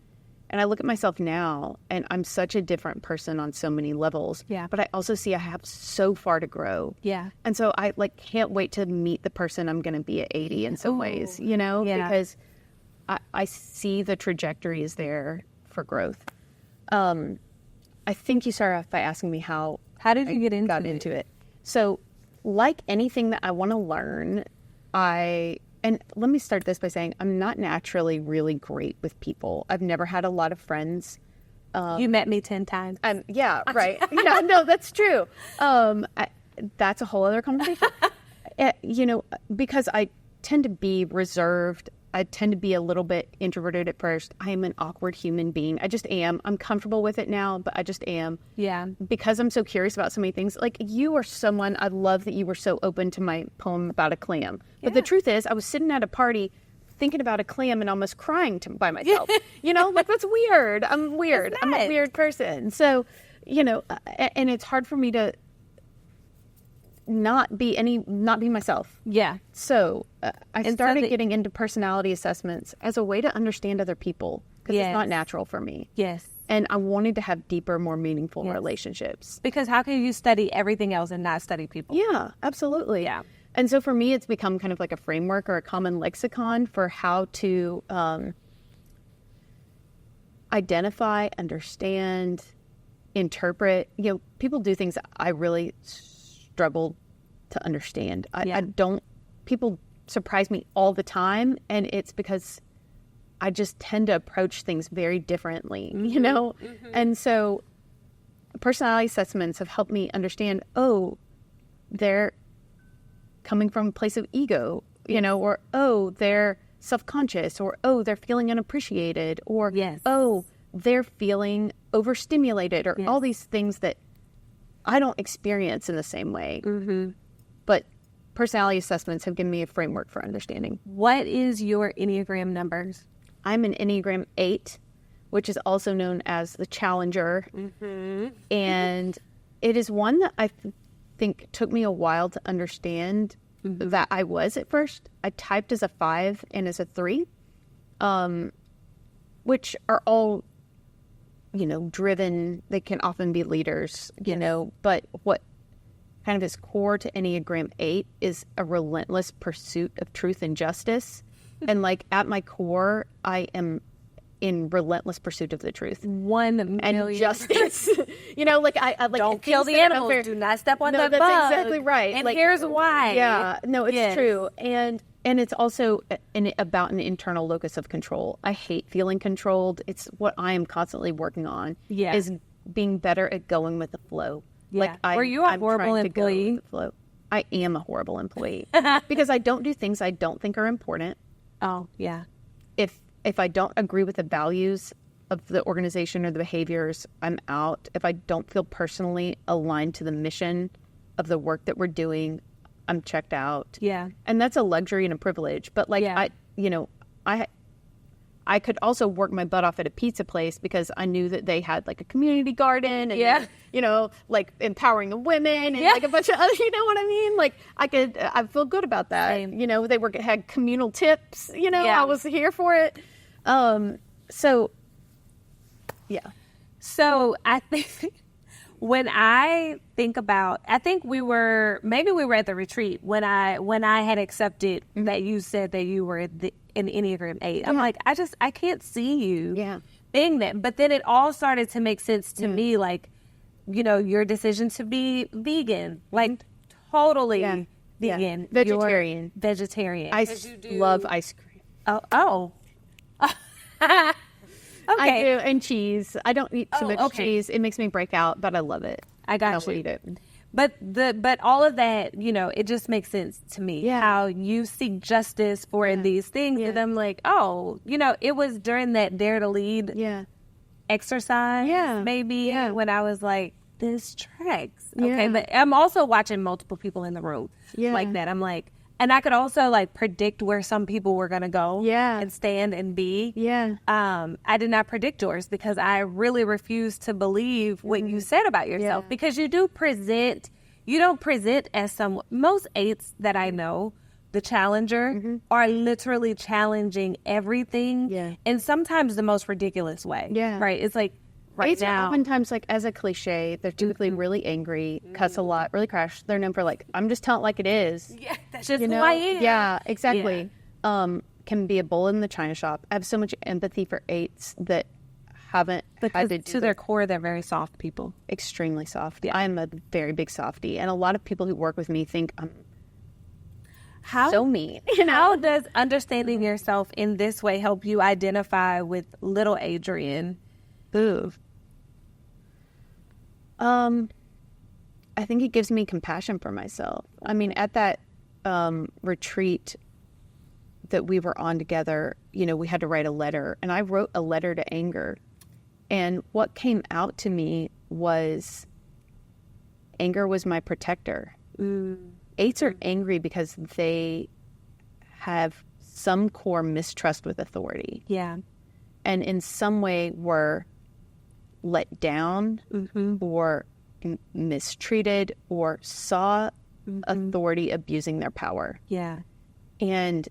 And I look at myself now, and I'm such a different person on so many levels. Yeah. But I also see I have so far to grow. Yeah. And so I can't wait to meet the person I'm going to be at 80 in some ways, because I see the trajectory is there for growth. I think you started off by asking me how did you get into it? So, like anything that I want to learn, and let me start this by saying I'm not naturally really great with people. I've never had a lot of friends. You met me 10 times. Yeah, right. Yeah, no, that's true. That's a whole other conversation. Because I tend to be reserved. I tend to be a little bit introverted at first. I am an awkward human being. I just am. I'm comfortable with it now, but I just am. Yeah. Because I'm so curious about so many things. Like, you are someone, I love that you were so open to my poem about a clam. Yeah. But the truth is, I was sitting at a party thinking about a clam and almost crying by myself. That's weird. I'm weird. I'm a weird person. So, and it's hard for me to not be myself. Yeah. So I started getting into personality assessments as a way to understand other people, because it's not natural for me. Yes. And I wanted to have deeper, more meaningful relationships. Because how can you study everything else and not study people? Yeah, absolutely. Yeah. And so for me, it's become kind of like a framework or a common lexicon for how to identify, understand, interpret. People do things that I really struggle to understand. I don't, people surprise me all the time, and it's because I just tend to approach things very differently, Mm-hmm. And so personality assessments have helped me understand, they're coming from a place of ego, or, they're self-conscious, or, they're feeling unappreciated, or, they're feeling overstimulated, or all these things that I don't experience in the same way. Mm-hmm. But personality assessments have given me a framework for understanding. What is your Enneagram numbers? I'm an Enneagram 8, which is also known as the Challenger. Mm-hmm. And it is one that I think took me a while to understand that I was at first. I typed as a 5 and as a 3, which are all, driven. They can often be leaders, but what kind of is core to Enneagram 8 is a relentless pursuit of truth and justice. And at my core, I am in relentless pursuit of the truth. 1 million. And justice. I don't kill the animals. Do not step on the bug. That's exactly right. And here's why. Yeah, no, it's true. And it's also about an internal locus of control. I hate feeling controlled. It's what I am constantly working on. Yeah. Is being better at going with the flow. Yeah. Were you a horrible employee? With the flow. I am a horrible employee because I don't do things I don't think are important. Oh, yeah. If I don't agree with the values of the organization or the behaviors, I'm out. If I don't feel personally aligned to the mission of the work that we're doing, I'm checked out. Yeah. And that's a luxury and a privilege. But like, I could also work my butt off at a pizza place because I knew that they had like a community garden and, like empowering the women and like a bunch of other, you know what I mean? Like I feel good about that. Same. They had communal tips, I was here for it. So I think when I think about, I think we were at the retreat when I had accepted that you said that you were an Enneagram 8. I'm like, I can't see you being that. But then it all started to make sense to me, like, your decision to be vegan, like totally vegan. Vegetarian. You're vegetarian. I love ice cream. Oh. Okay. I do, and cheese. I don't eat too much cheese. It makes me break out, but I love it. I got you. Eat it. But all of that, it just makes sense to me. Yeah. How you seek justice for these things, and I'm like, it was during that Dare to Lead exercise, maybe when I was like, this tracks. Okay, but I'm also watching multiple people in the room like that. I'm like. And I could also like predict where some people were going to go and stand and be. Yeah. I did not predict yours because I really refuse to believe what you said about yourself because you don't present as most 8s that I know, the challenger, are literally challenging everything. Yeah. And sometimes the most ridiculous way. Yeah. Right. It's like, right 8s now. Are oftentimes, like, as a cliche, they're typically really angry, cuss a lot, really crash. They're known for, like, I'm just telling it like it is. Yeah, that's just who I am. Yeah, exactly. Yeah. Can be a bull in the china shop. I have so much empathy for 8s that haven't had to their core, they're very soft people. Extremely soft. Yeah. I'm a very big softie. And a lot of people who work with me think I'm so mean. How does understanding yourself in this way help you identify with little Adrian? Ooh. I think it gives me compassion for myself. I mean, at that retreat that we were on together, we had to write a letter, and I wrote a letter to anger. And what came out to me was anger was my protector. 8s are angry because they have some core mistrust with authority. Yeah. And in some way were let down or mistreated or saw authority abusing their power. Yeah. And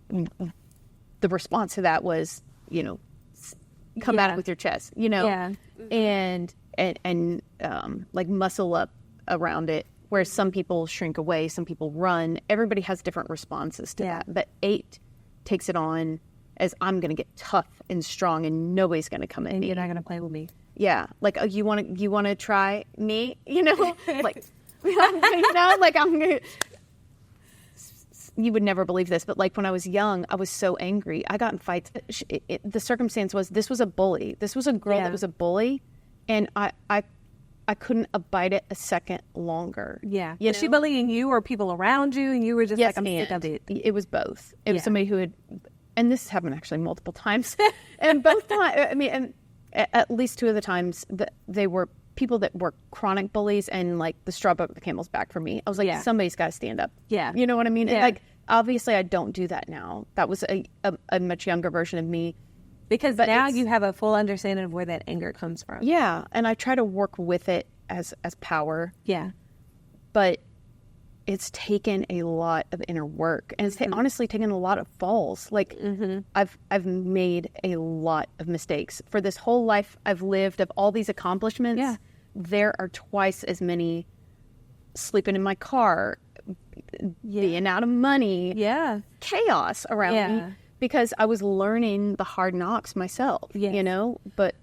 the response to that was, come at it with your chest, Yeah. And like muscle up around it, where some people shrink away, some people run. Everybody has different responses to that. But 8 takes it on as I'm going to get tough and strong and nobody's going to come at me. You're not going to play with me. Yeah. Like, you want to try me? Like, like I'm going to, you would never believe this, but like when I was young, I was so angry. I got in fights. The circumstance was, this was a bully. This was a girl that was a bully. And I couldn't abide it a second longer. Yeah. Was she bullying you or people around you? And you were just like, I'm sick of it. It was both. It was somebody who had, and this happened actually multiple times. And both times, and at least 2 of the times, they were people that were chronic bullies, and like the straw broke the camel's back for me. I was like, somebody's got to stand up. Yeah. You know what I mean? Yeah. Like, obviously I don't do that now. That was a much younger version of me. Because now you have a full understanding of where that anger comes from. Yeah. And I try to work with it as power. Yeah. But it's taken a lot of inner work, and it's honestly taken a lot of falls. Like, I've made a lot of mistakes. For this whole life I've lived of all these accomplishments, there are twice as many sleeping in my car, being out of money, chaos around me, because I was learning the hard knocks myself, but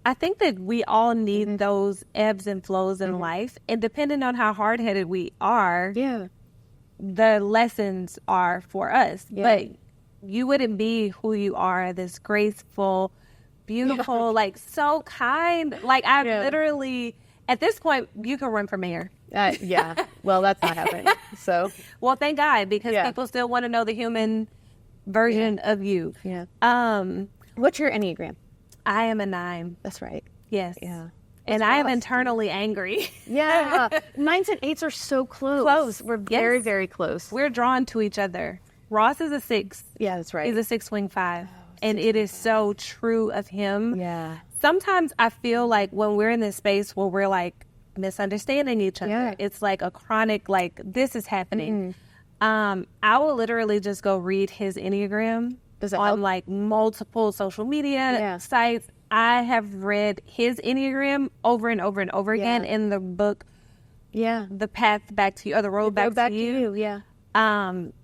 I think that we all need those ebbs and flows in life, and depending on how hard-headed we are, the lessons are for us. But you wouldn't be who you are, this graceful, beautiful, like so kind. Like I literally, at this point, you can run for mayor. Yeah. Well, that's not happening. So, well, thank God, because people still want to know the human version of you. Yeah. What's your Enneagram? I am a 9. That's right. Yes. Yeah. And I am internally angry. Yeah. 9s and 8s are so close. We're very, very close. We're drawn to each other. Ross is a 6. Yeah, that's right. He's a 6 wing 5. And it is so true of him. Yeah. Sometimes I feel like when we're in this space where we're like misunderstanding each other, it's like a chronic, like this is happening. I will literally just go read his Enneagram on like multiple social media sites. I have read his Enneagram over and over and over again in the book. Yeah. The Path Back to You, or The Road Back to You. Yeah.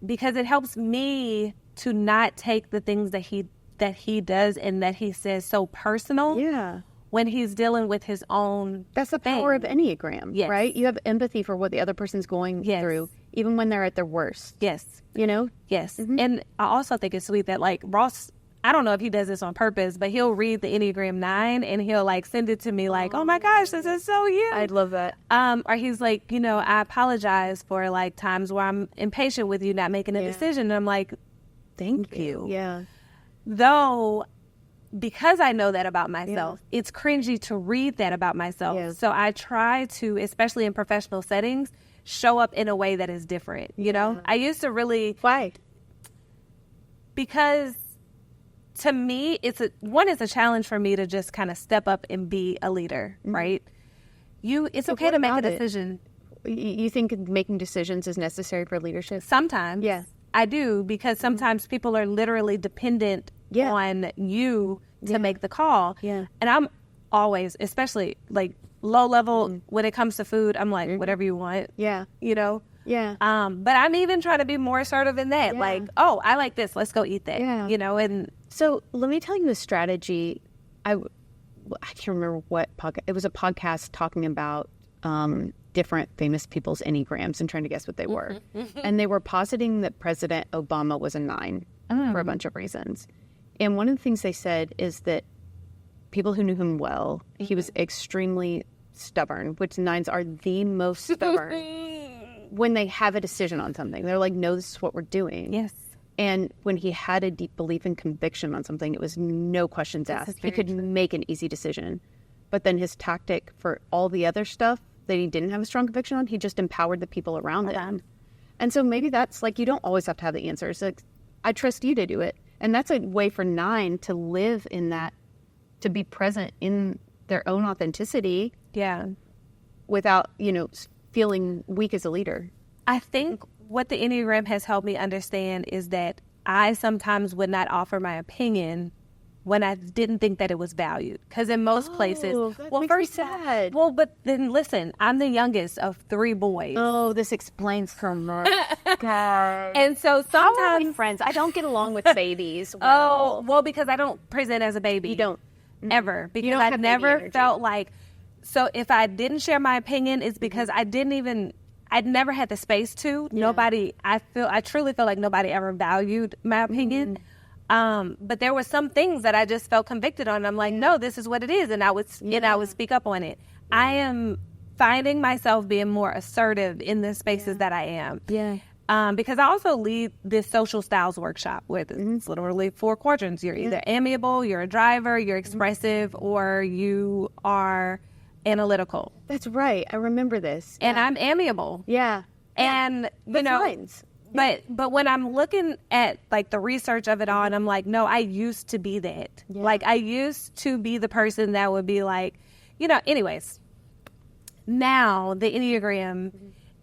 Because it helps me to not take the things that he does and that he says so personal. Yeah. When he's dealing with his own That's the power of Enneagram, right? You have empathy for what the other person's going through, even when they're at their worst. Yes. You know? Yes. And I also think it's sweet that like Ross, I don't know if he does this on purpose, but he'll read the Enneagram 9 and he'll like send it to me like, oh my gosh, this is so you. I'd love that. Or he's like, you know, I apologize for like times where I'm impatient with you not making a decision. And I'm like, thank you. Yeah. Though, because I know that about myself, it's cringy to read that about myself. Yeah. So I try to, especially in professional settings, show up in a way that is different. You know, I used to really. Why? Because to me, it's a challenge for me to just kind of step up and be a leader, right? It's okay to make a decision. You think making decisions is necessary for leadership? Sometimes. Yeah. I do, because sometimes people are literally dependent on you to make the call. Yeah. And I'm always, especially like low level when it comes to food, I'm like, whatever you want. Yeah. You know? Yeah. But I'm even trying to be more assertive in that. Yeah. Like, oh, I like this. Let's go eat that. Yeah. You know, and so let me tell you a strategy. I can't remember what podcast. It was a podcast talking about different famous people's Enneagrams and trying to guess what they were. And they were positing that President Obama was a 9 for a bunch of reasons. And one of the things they said is that people who knew him well, he was extremely stubborn, which 9s are the most stubborn when they have a decision on something. They're like, no, this is what we're doing. Yes. And when he had a deep belief and conviction on something, it was no questions asked. He could make an easy decision. But then his tactic for all the other stuff that he didn't have a strong conviction on, he just empowered the people around him. And so maybe that's like, you don't always have to have the answers. Like, I trust you to do it. And that's a way for 9 to live in that, to be present in their own authenticity. Yeah. Without, you know, feeling weak as a leader. I think what the Enneagram has helped me understand is that I sometimes would not offer my opinion when I didn't think that it was valued. Because in most places, well, first sad. Well, but then listen, I'm the youngest of 3 boys. Oh, this explains so much. God. And so sometimes, how are we friends? I don't get along with babies. Well, because I don't present as a baby. You don't ever, because I've never felt like. So if I didn't share my opinion, it's because I'd never had the space to. Yeah. I truly feel like nobody ever valued my opinion. But there were some things that I just felt convicted on. I'm like, no, this is what it is. And I would speak up on it. I am finding myself being more assertive in the spaces that I am. Yeah. Because I also lead this social styles workshop with it's literally 4 quadrants. You're either amiable, you're a driver, you're expressive, or you are analytical. That's right. I remember this. And I'm amiable. Yeah. And, you know, lines. But when I'm looking at like the research of it all, and I'm like, no, I used to be that. Yeah. Like I used to be the person that would be like, you know, anyways, now the Enneagram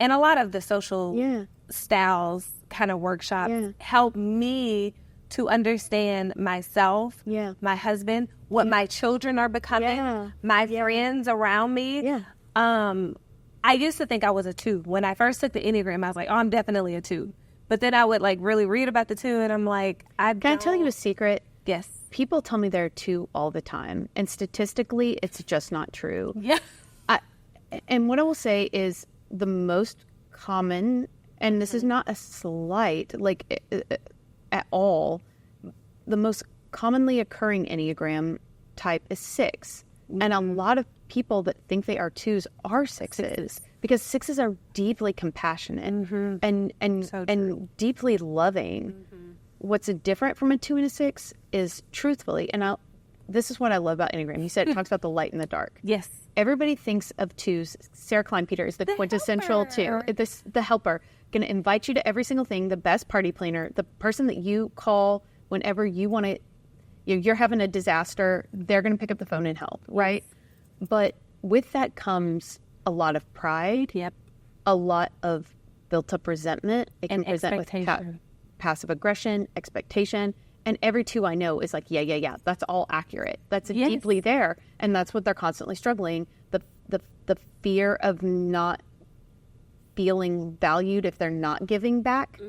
and a lot of the social styles kind of workshops help me to understand myself, my husband, what my children are becoming, my friends around me. Yeah. I used to think I was a 2. When I first took the Enneagram, I was like, oh, I'm definitely a 2. But then I would like really read about the 2, and I'm like, Can I tell you a secret? Yes. People tell me they're a 2 all the time, and statistically, it's just not true. Yeah. And what I will say is the most common, and this is not a slight, like at all, the most commonly occurring Enneagram type is 6. And a lot of people that think they are 2s are 6s because 6s are deeply compassionate and deeply loving. What's different from a 2 and a 6 is truthfully, and this is what I love about Enneagram. You said it talks about the light and the dark. Yes. Everybody thinks of 2s. Sarah Klein Peter is the quintessential 2. The helper. Going to invite you to every single thing, the best party planner, the person that you call whenever you want to, you're having a disaster, they're going to pick up the phone and help, right? But with that comes a lot of pride, a lot of built-up resentment. It can present with passive aggression, expectation, and every 2 I know is like, yeah, that's all accurate. That's deeply there, and that's what they're constantly struggling. The fear of not feeling valued if they're not giving back.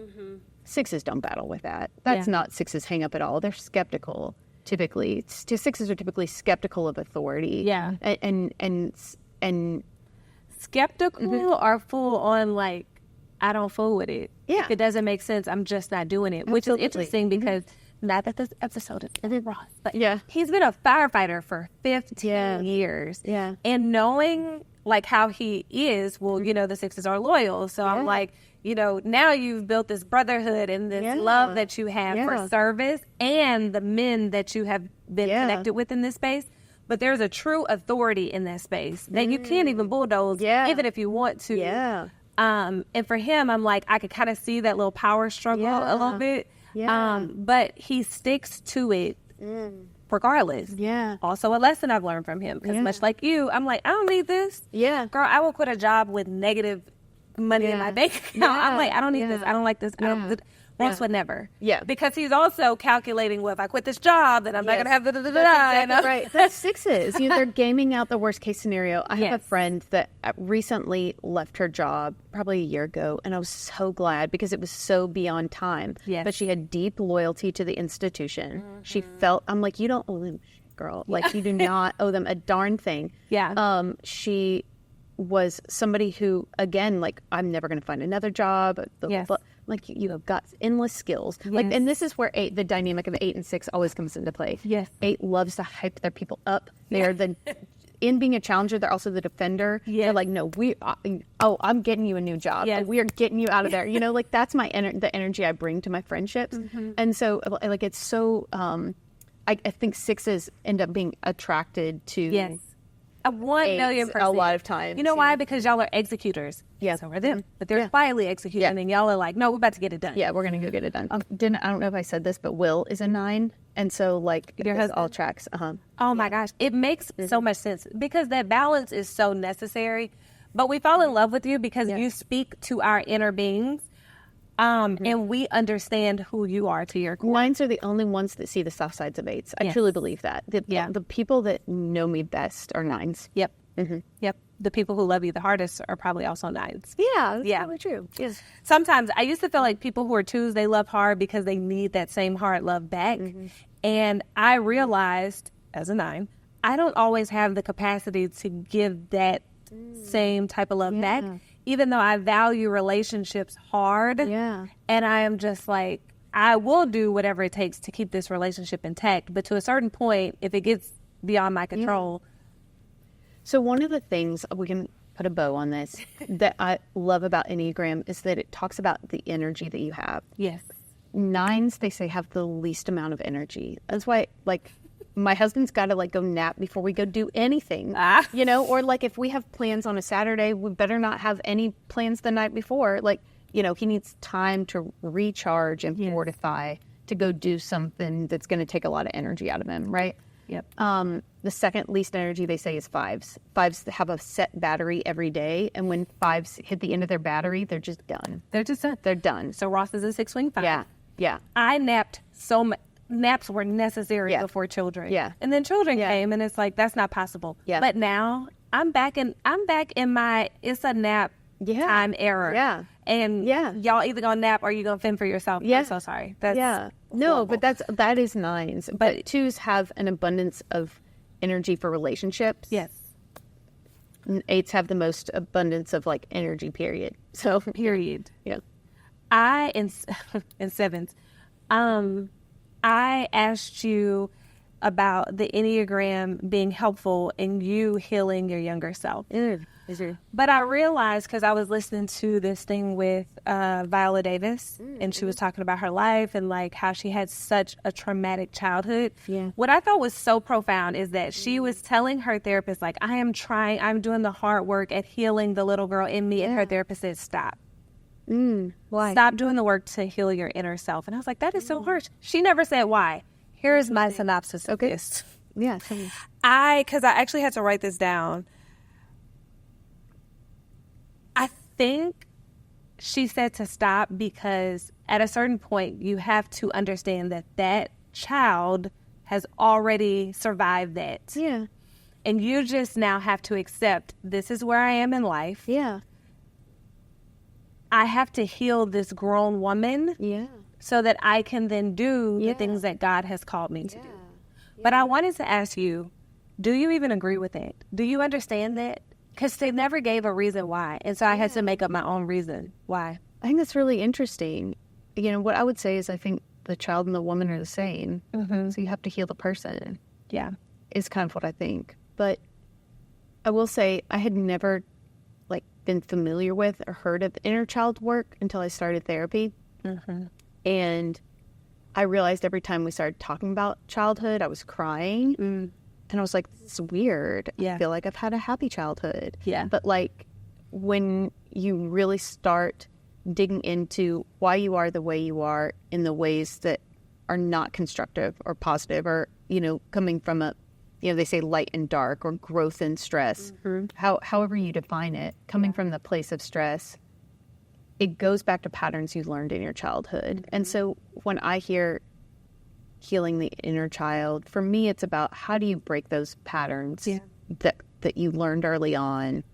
6s don't battle with that. That's not 6s hang up at all. They're skeptical. Typically, 6s are typically skeptical of authority. Yeah, and skeptical or full on like, I don't fool with it. Yeah, if it doesn't make sense, I'm just not doing it. Which is interesting because not that this episode is Ross, but he's been a firefighter for 15 years. Yeah, and knowing like how he is, well, the 6s are loyal. So I'm like, now you've built this brotherhood and this love that you have for service and the men that you have been connected with in this space. But there's a true authority in that space that you can't even bulldoze, even if you want to. Yeah. And for him, I'm like, I could kind of see that little power struggle a little bit. Yeah. But he sticks to it regardless. Yeah. Also a lesson I've learned from him. Because much like you, I'm like, I don't need this. Yeah. Girl, I will quit a job with negative money in my bank account. I'm like, I don't need this. I don't like this. I don't. Ross would never. Yeah. Because he's also calculating, well, if I quit this job, then I'm not going to have That's exactly right. That's 6s. They're gaming out the worst case scenario. I have a friend that recently left her job probably a year ago, and I was so glad because it was so beyond time. Yes. But she had deep loyalty to the institution. She felt, I'm like, you don't owe them shit, girl. Like, you do not owe them a darn thing. Yeah. She was somebody who, again, like, I'm never going to find another job. Like, you have got endless skills. Like, and this is where the dynamic of 8 and 6 always comes into play. Yes. 8 loves to hype their people up. They are in being a challenger, they're also the defender. They're like, no, I'm getting you a new job. We are getting you out of there. Like, that's the energy I bring to my friendships. And so, like, it's so, I think 6s end up being attracted to 1,000,000%. A lot of times. You know why? Because y'all are executors. Yeah. So are them. But they're quietly executing, and y'all are like, no, we're about to get it done. Yeah, we're going to go get it done. I don't know if I said this, but Will is a 9. And so, like, your husband? All tracks. Oh, my gosh. It makes so much sense because that balance is so necessary. But we fall in love with you because you speak to our inner beings. And we understand who you are to your core. 9s are the only ones that see the soft sides of 8s. I truly believe that. The people that know me best are 9s. Yep. Yep. The people who love you the hardest are probably also 9s. Yeah, that's probably true. Yes. Sometimes I used to feel like people who are 2s, they love hard because they need that same hard love back. And I realized as a 9, I don't always have the capacity to give that same type of love back. Even though I value relationships hard, and I am just like, I will do whatever it takes to keep this relationship intact. But to a certain point, if it gets beyond my control. So one of the things, we can put a bow on this, that I love about Enneagram is that it talks about the energy that you have. Yes. 9s, they say, have the least amount of energy. That's why, like, my husband's got to, like, go nap before we go do anything, or, like, if we have plans on a Saturday, we better not have any plans the night before. Like, he needs time to recharge and fortify to go do something that's going to take a lot of energy out of him, right? Yep. The second least energy, they say, is 5s. 5s have a set battery every day, and when 5s hit the end of their battery, they're just done. They're done. So Ross is a 6-wing 5. Yeah. I napped so much. Naps were necessary before children. Yeah. And then children came, and it's like, that's not possible. Yeah. But now I'm back in my it's a nap time era. Yeah. And y'all either gonna nap or you gonna fend for yourself. Yeah. I'm so sorry. That's no, but that is 9s. But 2s have an abundance of energy for relationships. Yes. And 8s have the most abundance of, like, energy, period. So period. Yeah. In 7s, I asked you about the Enneagram being helpful in you healing your younger self. But I realized, because I was listening to this thing with Viola Davis, and she was talking about her life and like how she had such a traumatic childhood. Yeah. What I thought was so profound is that she was telling her therapist, like, I'm doing the hard work at healing the little girl in me. And her therapist said, stop. Why? Stop doing the work to heal your inner self. And I was like, that is so harsh. She never said why. Here's my synopsis of this. Yeah. Because I actually had to write this down. I think she said to stop because at a certain point you have to understand that that child has already survived that. Yeah. And you just now have to accept this is where I am in life. Yeah. I have to heal this grown woman. Yeah. So that I can then do the things that God has called me to do. But I wanted to ask you, do you even agree with that? Do you understand that? Because they never gave a reason why. And so I had to make up my own reason why. I think that's really interesting. You know, what I would say is I think the child and the woman are the same. So you have to heal the person. Yeah. Is kind of what I think. But I will say I had never like been familiar with or heard of inner child work until I started therapy. And I realized every time we started talking about childhood, I was crying. And I was like, this is weird. Yeah. I feel like I've had a happy childhood. Yeah. But like when you really start digging into why you are the way you are in the ways that are not constructive or positive or, you know, coming from a, you know, they say light and dark or growth and stress, however you define it, coming from the place of stress, it goes back to patterns you learned in your childhood. And so when I hear healing the inner child, for me, it's about how do you break those patterns that you learned early on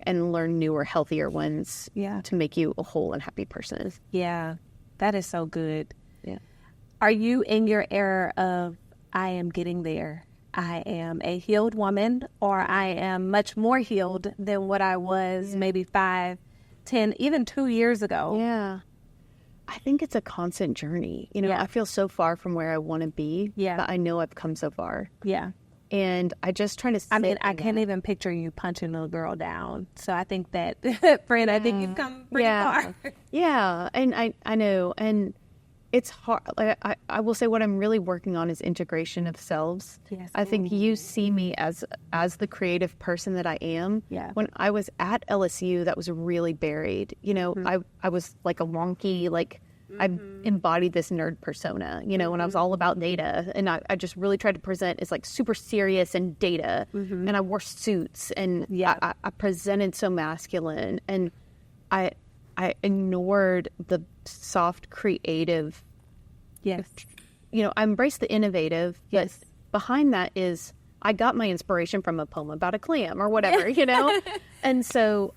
and learn newer, healthier ones to make you a whole and happy person. Yeah, that is so good. Yeah. Are you in your era of, I am getting there, I am a healed woman, or I am much more healed than what I was maybe 5, 10, even 2 years ago? Yeah. I think it's a constant journey. You know, I feel so far from where I want to be, but I know I've come so far. Yeah. And I just try to I mean, I can't even picture you punching a girl down. So I think that, friend, I think you've come pretty far. Yeah. And I know. And it's hard. Like, I will say what I'm really working on is integration of selves. Yes. I think you see me as the creative person that I am. Yeah. When I was at LSU, that was really buried. You know, I was like a wonky, like I embodied this nerd persona, you know, when I was all about data. And I just really tried to present as like super serious and data. And I wore suits and I presented so masculine. And I ignored the soft, creative. Yes. You know, I embraced the innovative. Yes. But behind that is I got my inspiration from a poem about a clam or whatever, you know? And so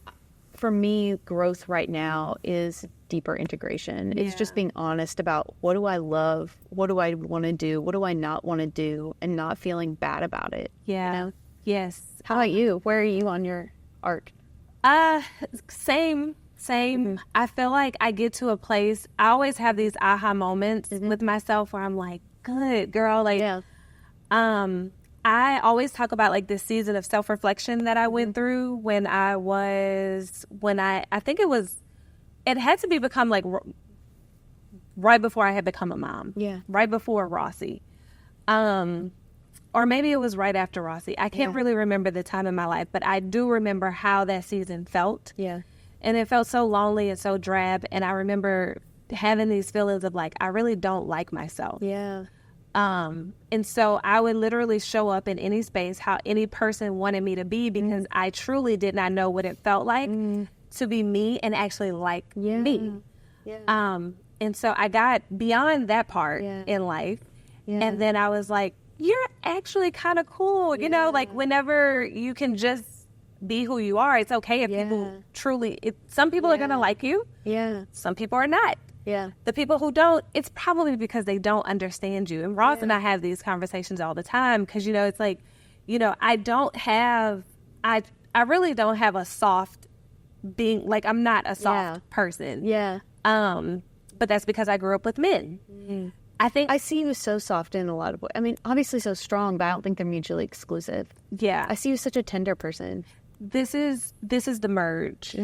for me, growth right now is deeper integration. It's just being honest about what do I love? What do I want to do? What do I not want to do? And not feeling bad about it. Yeah. You know? Yes. How about you? Where are you on your arc? Same. I feel like I get to a place, I always have these aha moments with myself where I'm like, good girl. Like, I always talk about like this season of self-reflection that I went through when I think it had to be become like right before I had become a mom. Yeah. Right before Rossi. Or maybe it was right after Rossi. I can't really remember the time in my life, but I do remember how that season felt. Yeah. And it felt so lonely and so drab. And I remember having these feelings of like, I really don't like myself. Yeah. And so I would literally show up in any space, how any person wanted me to be, because I truly did not know what it felt like to be me and actually like me. Yeah. And so I got beyond that part in life. Yeah. And then I was like, you're actually kind of cool. You know, like whenever you can just be who you are, it's okay if people truly, some people are going to like you. Yeah. Some people are not. Yeah. The people who don't, it's probably because they don't understand you. And Ross and I have these conversations all the time because, you know, it's like, you know, I really don't have a soft being, like, I'm not a soft person. Yeah. But that's because I grew up with men. I see you so soft in a lot of ways. I mean, obviously so strong, but I don't think they're mutually exclusive. Yeah. I see you as such a tender person. This is the merge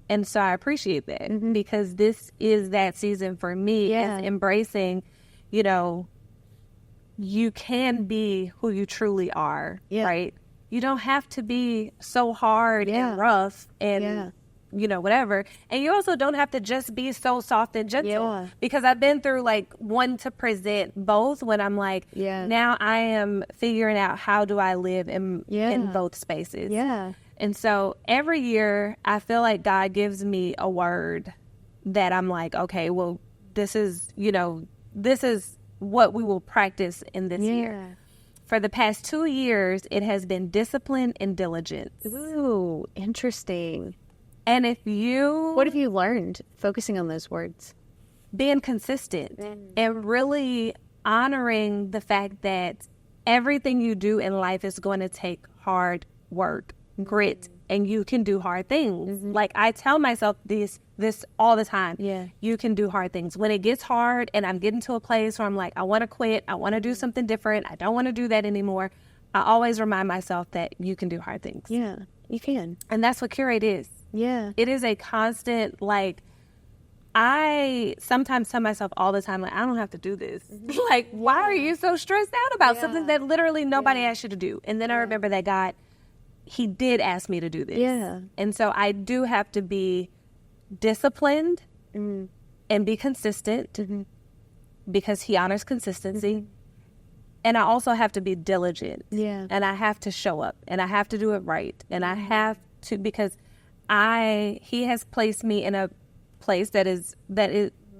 and so I appreciate that because this is that season for me as embracing, you know, you can be who you truly are, right? You don't have to be so hard and rough and, you know, whatever. And you also don't have to just be so soft and gentle because I've been through like one to present both when I'm like, now I am figuring out how do I live in both spaces. Yeah. And so every year I feel like God gives me a word that I'm like, okay, well, this is, you know, this is what we will practice in this year. For the past 2 years, it has been discipline and diligence. Ooh, interesting. And what have you learned focusing on those words? Being consistent and really honoring the fact that everything you do in life is going to take hard work, grit, and you can do hard things. Like I tell myself this all the time. You can do hard things. When it gets hard and I'm getting to a place where I'm like, I want to quit. I want to do something different. I don't want to do that anymore. I always remind myself that you can do hard things. Yeah, you can. And that's what Curate is. Yeah. It is a constant, like, I sometimes tell myself all the time, like, I don't have to do this. Like, why are you so stressed out about something that literally nobody asked you to do? And then I remember that God, he did ask me to do this. Yeah. And so I do have to be disciplined and be consistent because he honors consistency. And I also have to be diligent. Yeah. And I have to show up and I have to do it right. And I have to, because he has placed me in a place that is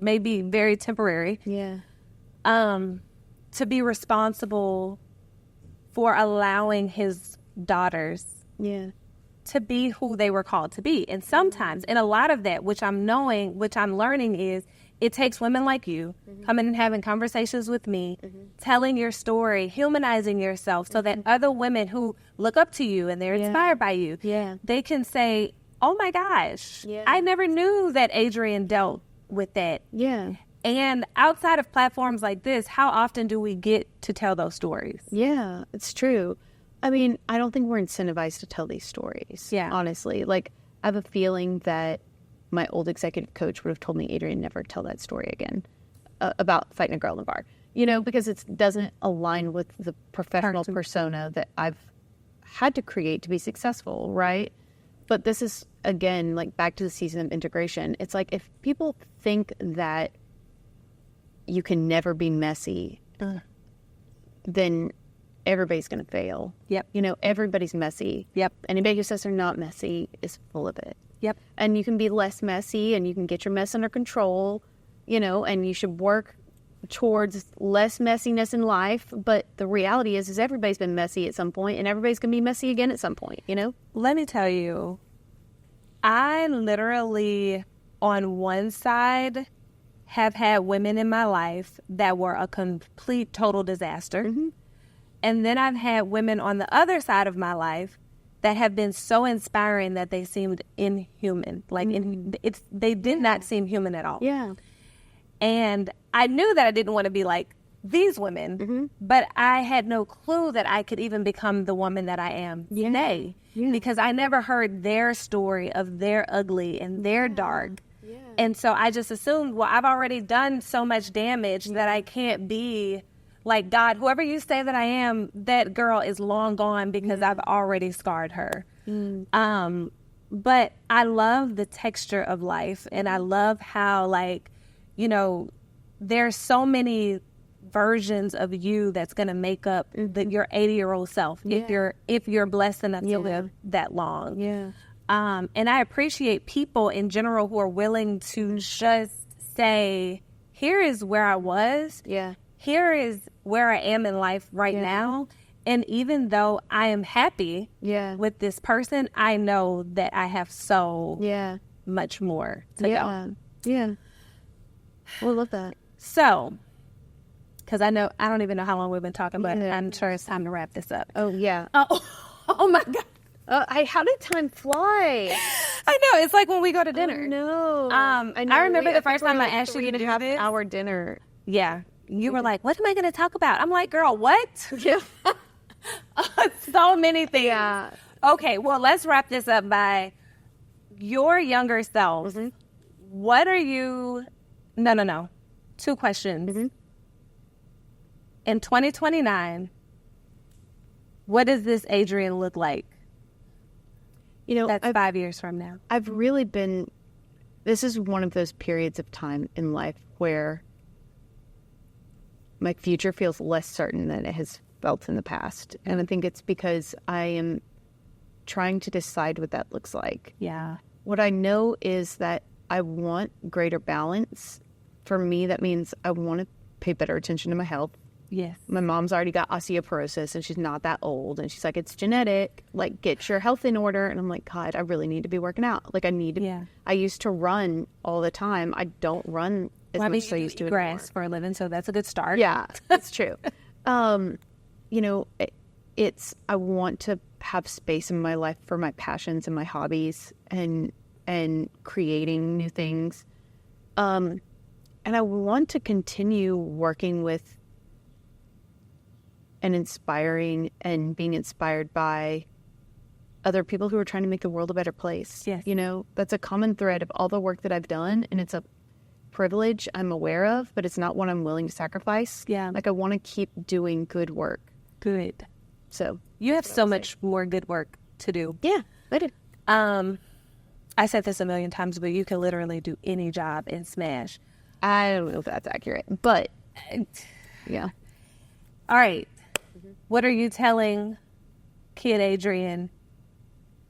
may be very temporary. Yeah. To be responsible for allowing his daughters to be who they were called to be. And sometimes, and a lot of that, which I'm learning is, it takes women like you coming and having conversations with me, telling your story, humanizing yourself so that other women who look up to you and they're inspired by you, they can say, oh my gosh, I never knew that Adrian dealt with that. Yeah. And outside of platforms like this, how often do we get to tell those stories? Yeah, it's true. I mean, I don't think we're incentivized to tell these stories. Yeah. Honestly. Like, I have a feeling that my old executive coach would have told me, Adrian, never tell that story again about fighting a girl in the bar. You know, because it doesn't align with the professional persona that I've had to create to be successful, right? But this is, again, like back to the season of integration. It's like if people think that you can never be messy, then everybody's going to fail. Yep. You know, everybody's messy. Yep. Anybody who says they're not messy is full of it. Yep. And you can be less messy and you can get your mess under control, you know, and you should work towards less messiness in life. But the reality is everybody's been messy at some point and everybody's going to be messy again at some point, you know? Let me tell you, I literally, on one side, have had women in my life that were a complete, total disaster. And then I've had women on the other side of my life that have been so inspiring that they seemed inhuman. Like, they did not seem human at all. Yeah. And I knew that I didn't want to be like these women, but I had no clue that I could even become the woman that I am today. Yeah. Because I never heard their story of their ugly and their dark. Yeah. And so I just assumed, well, I've already done so much damage that I can't be like, God, whoever you say that I am, that girl is long gone because I've already scarred her. But I love the texture of life, and I love how, like, you know, there's so many versions of you that's going to make up your 80-year-old self if you're blessed enough to live that long. Yeah. And I appreciate people in general who are willing to just say, here is where I was. Yeah. Here is where I am in life right now. And even though I am happy with this person, I know that I have so much more to go. Yeah. We'll love that. So, because I don't even know how long we've been talking, but I'm sure it's time to wrap this up. Oh, yeah. Oh my God. How did time fly? I know. It's like when we go to dinner. No. I remember the first time I asked you to do this. Our dinner. Yeah. You were like, what am I going to talk about? I'm like, girl, what? Yeah. So many things. Yeah. Okay, well, let's wrap this up by your younger self. Mm-hmm. What are you... No. 2 questions. Mm-hmm. In 2029, what does this Adrian look like? You know, That's 5 years from now. I've really been... This is one of those periods of time in life where my future feels less certain than it has felt in the past. And I think it's because I am trying to decide what that looks like. Yeah. What I know is that I want greater balance. For me, that means I want to pay better attention to my health. Yes. My mom's already got osteoporosis and she's not that old. And she's like, it's genetic. Like, get your health in order. And I'm like, God, I really need to be working out. Like, I need to. Yeah. I used to run all the time. I don't run as much as I used to eat grass for a living, so that's a good start. Yeah, that's true. You know, I want to have space in my life for my passions and my hobbies and creating new things. And I want to continue working with and inspiring and being inspired by other people who are trying to make the world a better place. Yes. You know, that's a common thread of all the work that I've done, and it's a privilege I'm aware of, but it's not one I'm willing to sacrifice. Yeah. Like, I want to keep doing good work. Good. So You have so much more good work to do. yeah, I do. I said this a million times, but you can literally do any job and smash. I don't know if that's accurate, but yeah. All right. What are you telling Kid Adrian?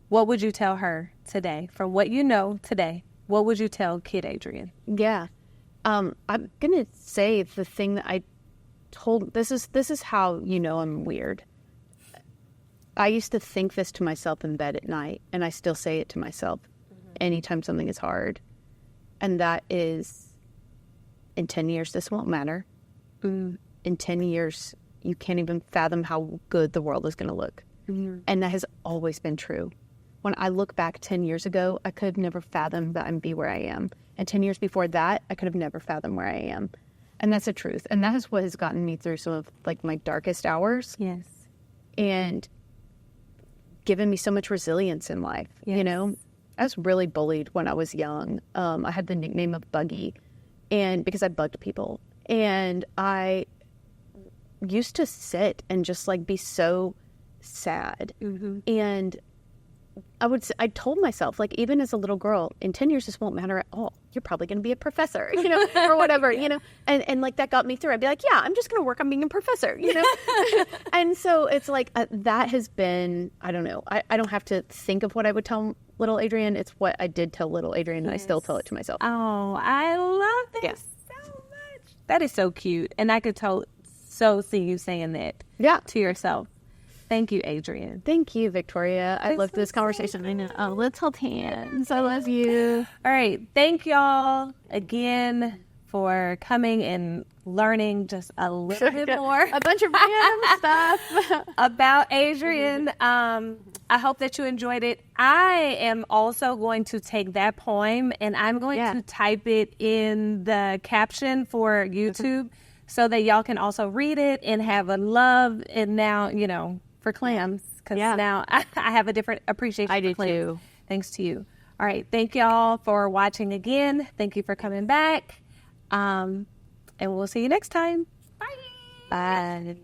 What would you tell her today? From what you know today, what would you tell Kid Adrian? Yeah. I'm going to say the thing that I told, this is how you know I'm weird. I used to think this to myself in bed at night, and I still say it to myself anytime something is hard. And that is, in 10 years, this won't matter. In 10 years, you can't even fathom how good the world is going to look. And that has always been true. When I look back 10 years ago, I could have never fathomed that I'd be where I am. And 10 years before that, I could have never fathomed where I am. And that's the truth. And that is what has gotten me through some of, like, my darkest hours. Yes. And given me so much resilience in life. Yes. You know, I was really bullied when I was young. I had the nickname of Buggy, and because I bugged people. And I used to sit and just, like, be so sad. And I told myself, like, even as a little girl, in 10 years, this won't matter at all. You're probably going to be a professor, you know, or whatever, you know, and like, that got me through. I'd be like, yeah, I'm just going to work on being a professor, you know? And so it's like, that has been, I don't know. I don't have to think of what I would tell little Adrian. It's what I did tell little Adrian, and I still tell it to myself. Oh, I love this so much. That is so cute. And I could so see you saying that to yourself. Thank you, Adrian. Thank you, Victoria. I loved this conversation. I know. Oh, let's hold hands. I love you. All right. Thank y'all again for coming and learning just a little bit more. A bunch of random stuff about Adrian. I hope that you enjoyed it. I am also going to take that poem and I'm going to type it in the caption for YouTube so that y'all can also read it and have a love. And now, you know, for clams, because now I have a different appreciation for clams. Too. Thanks to you. All right. Thank y'all for watching again. Thank you for coming back. And we'll see you next time. Bye. Bye.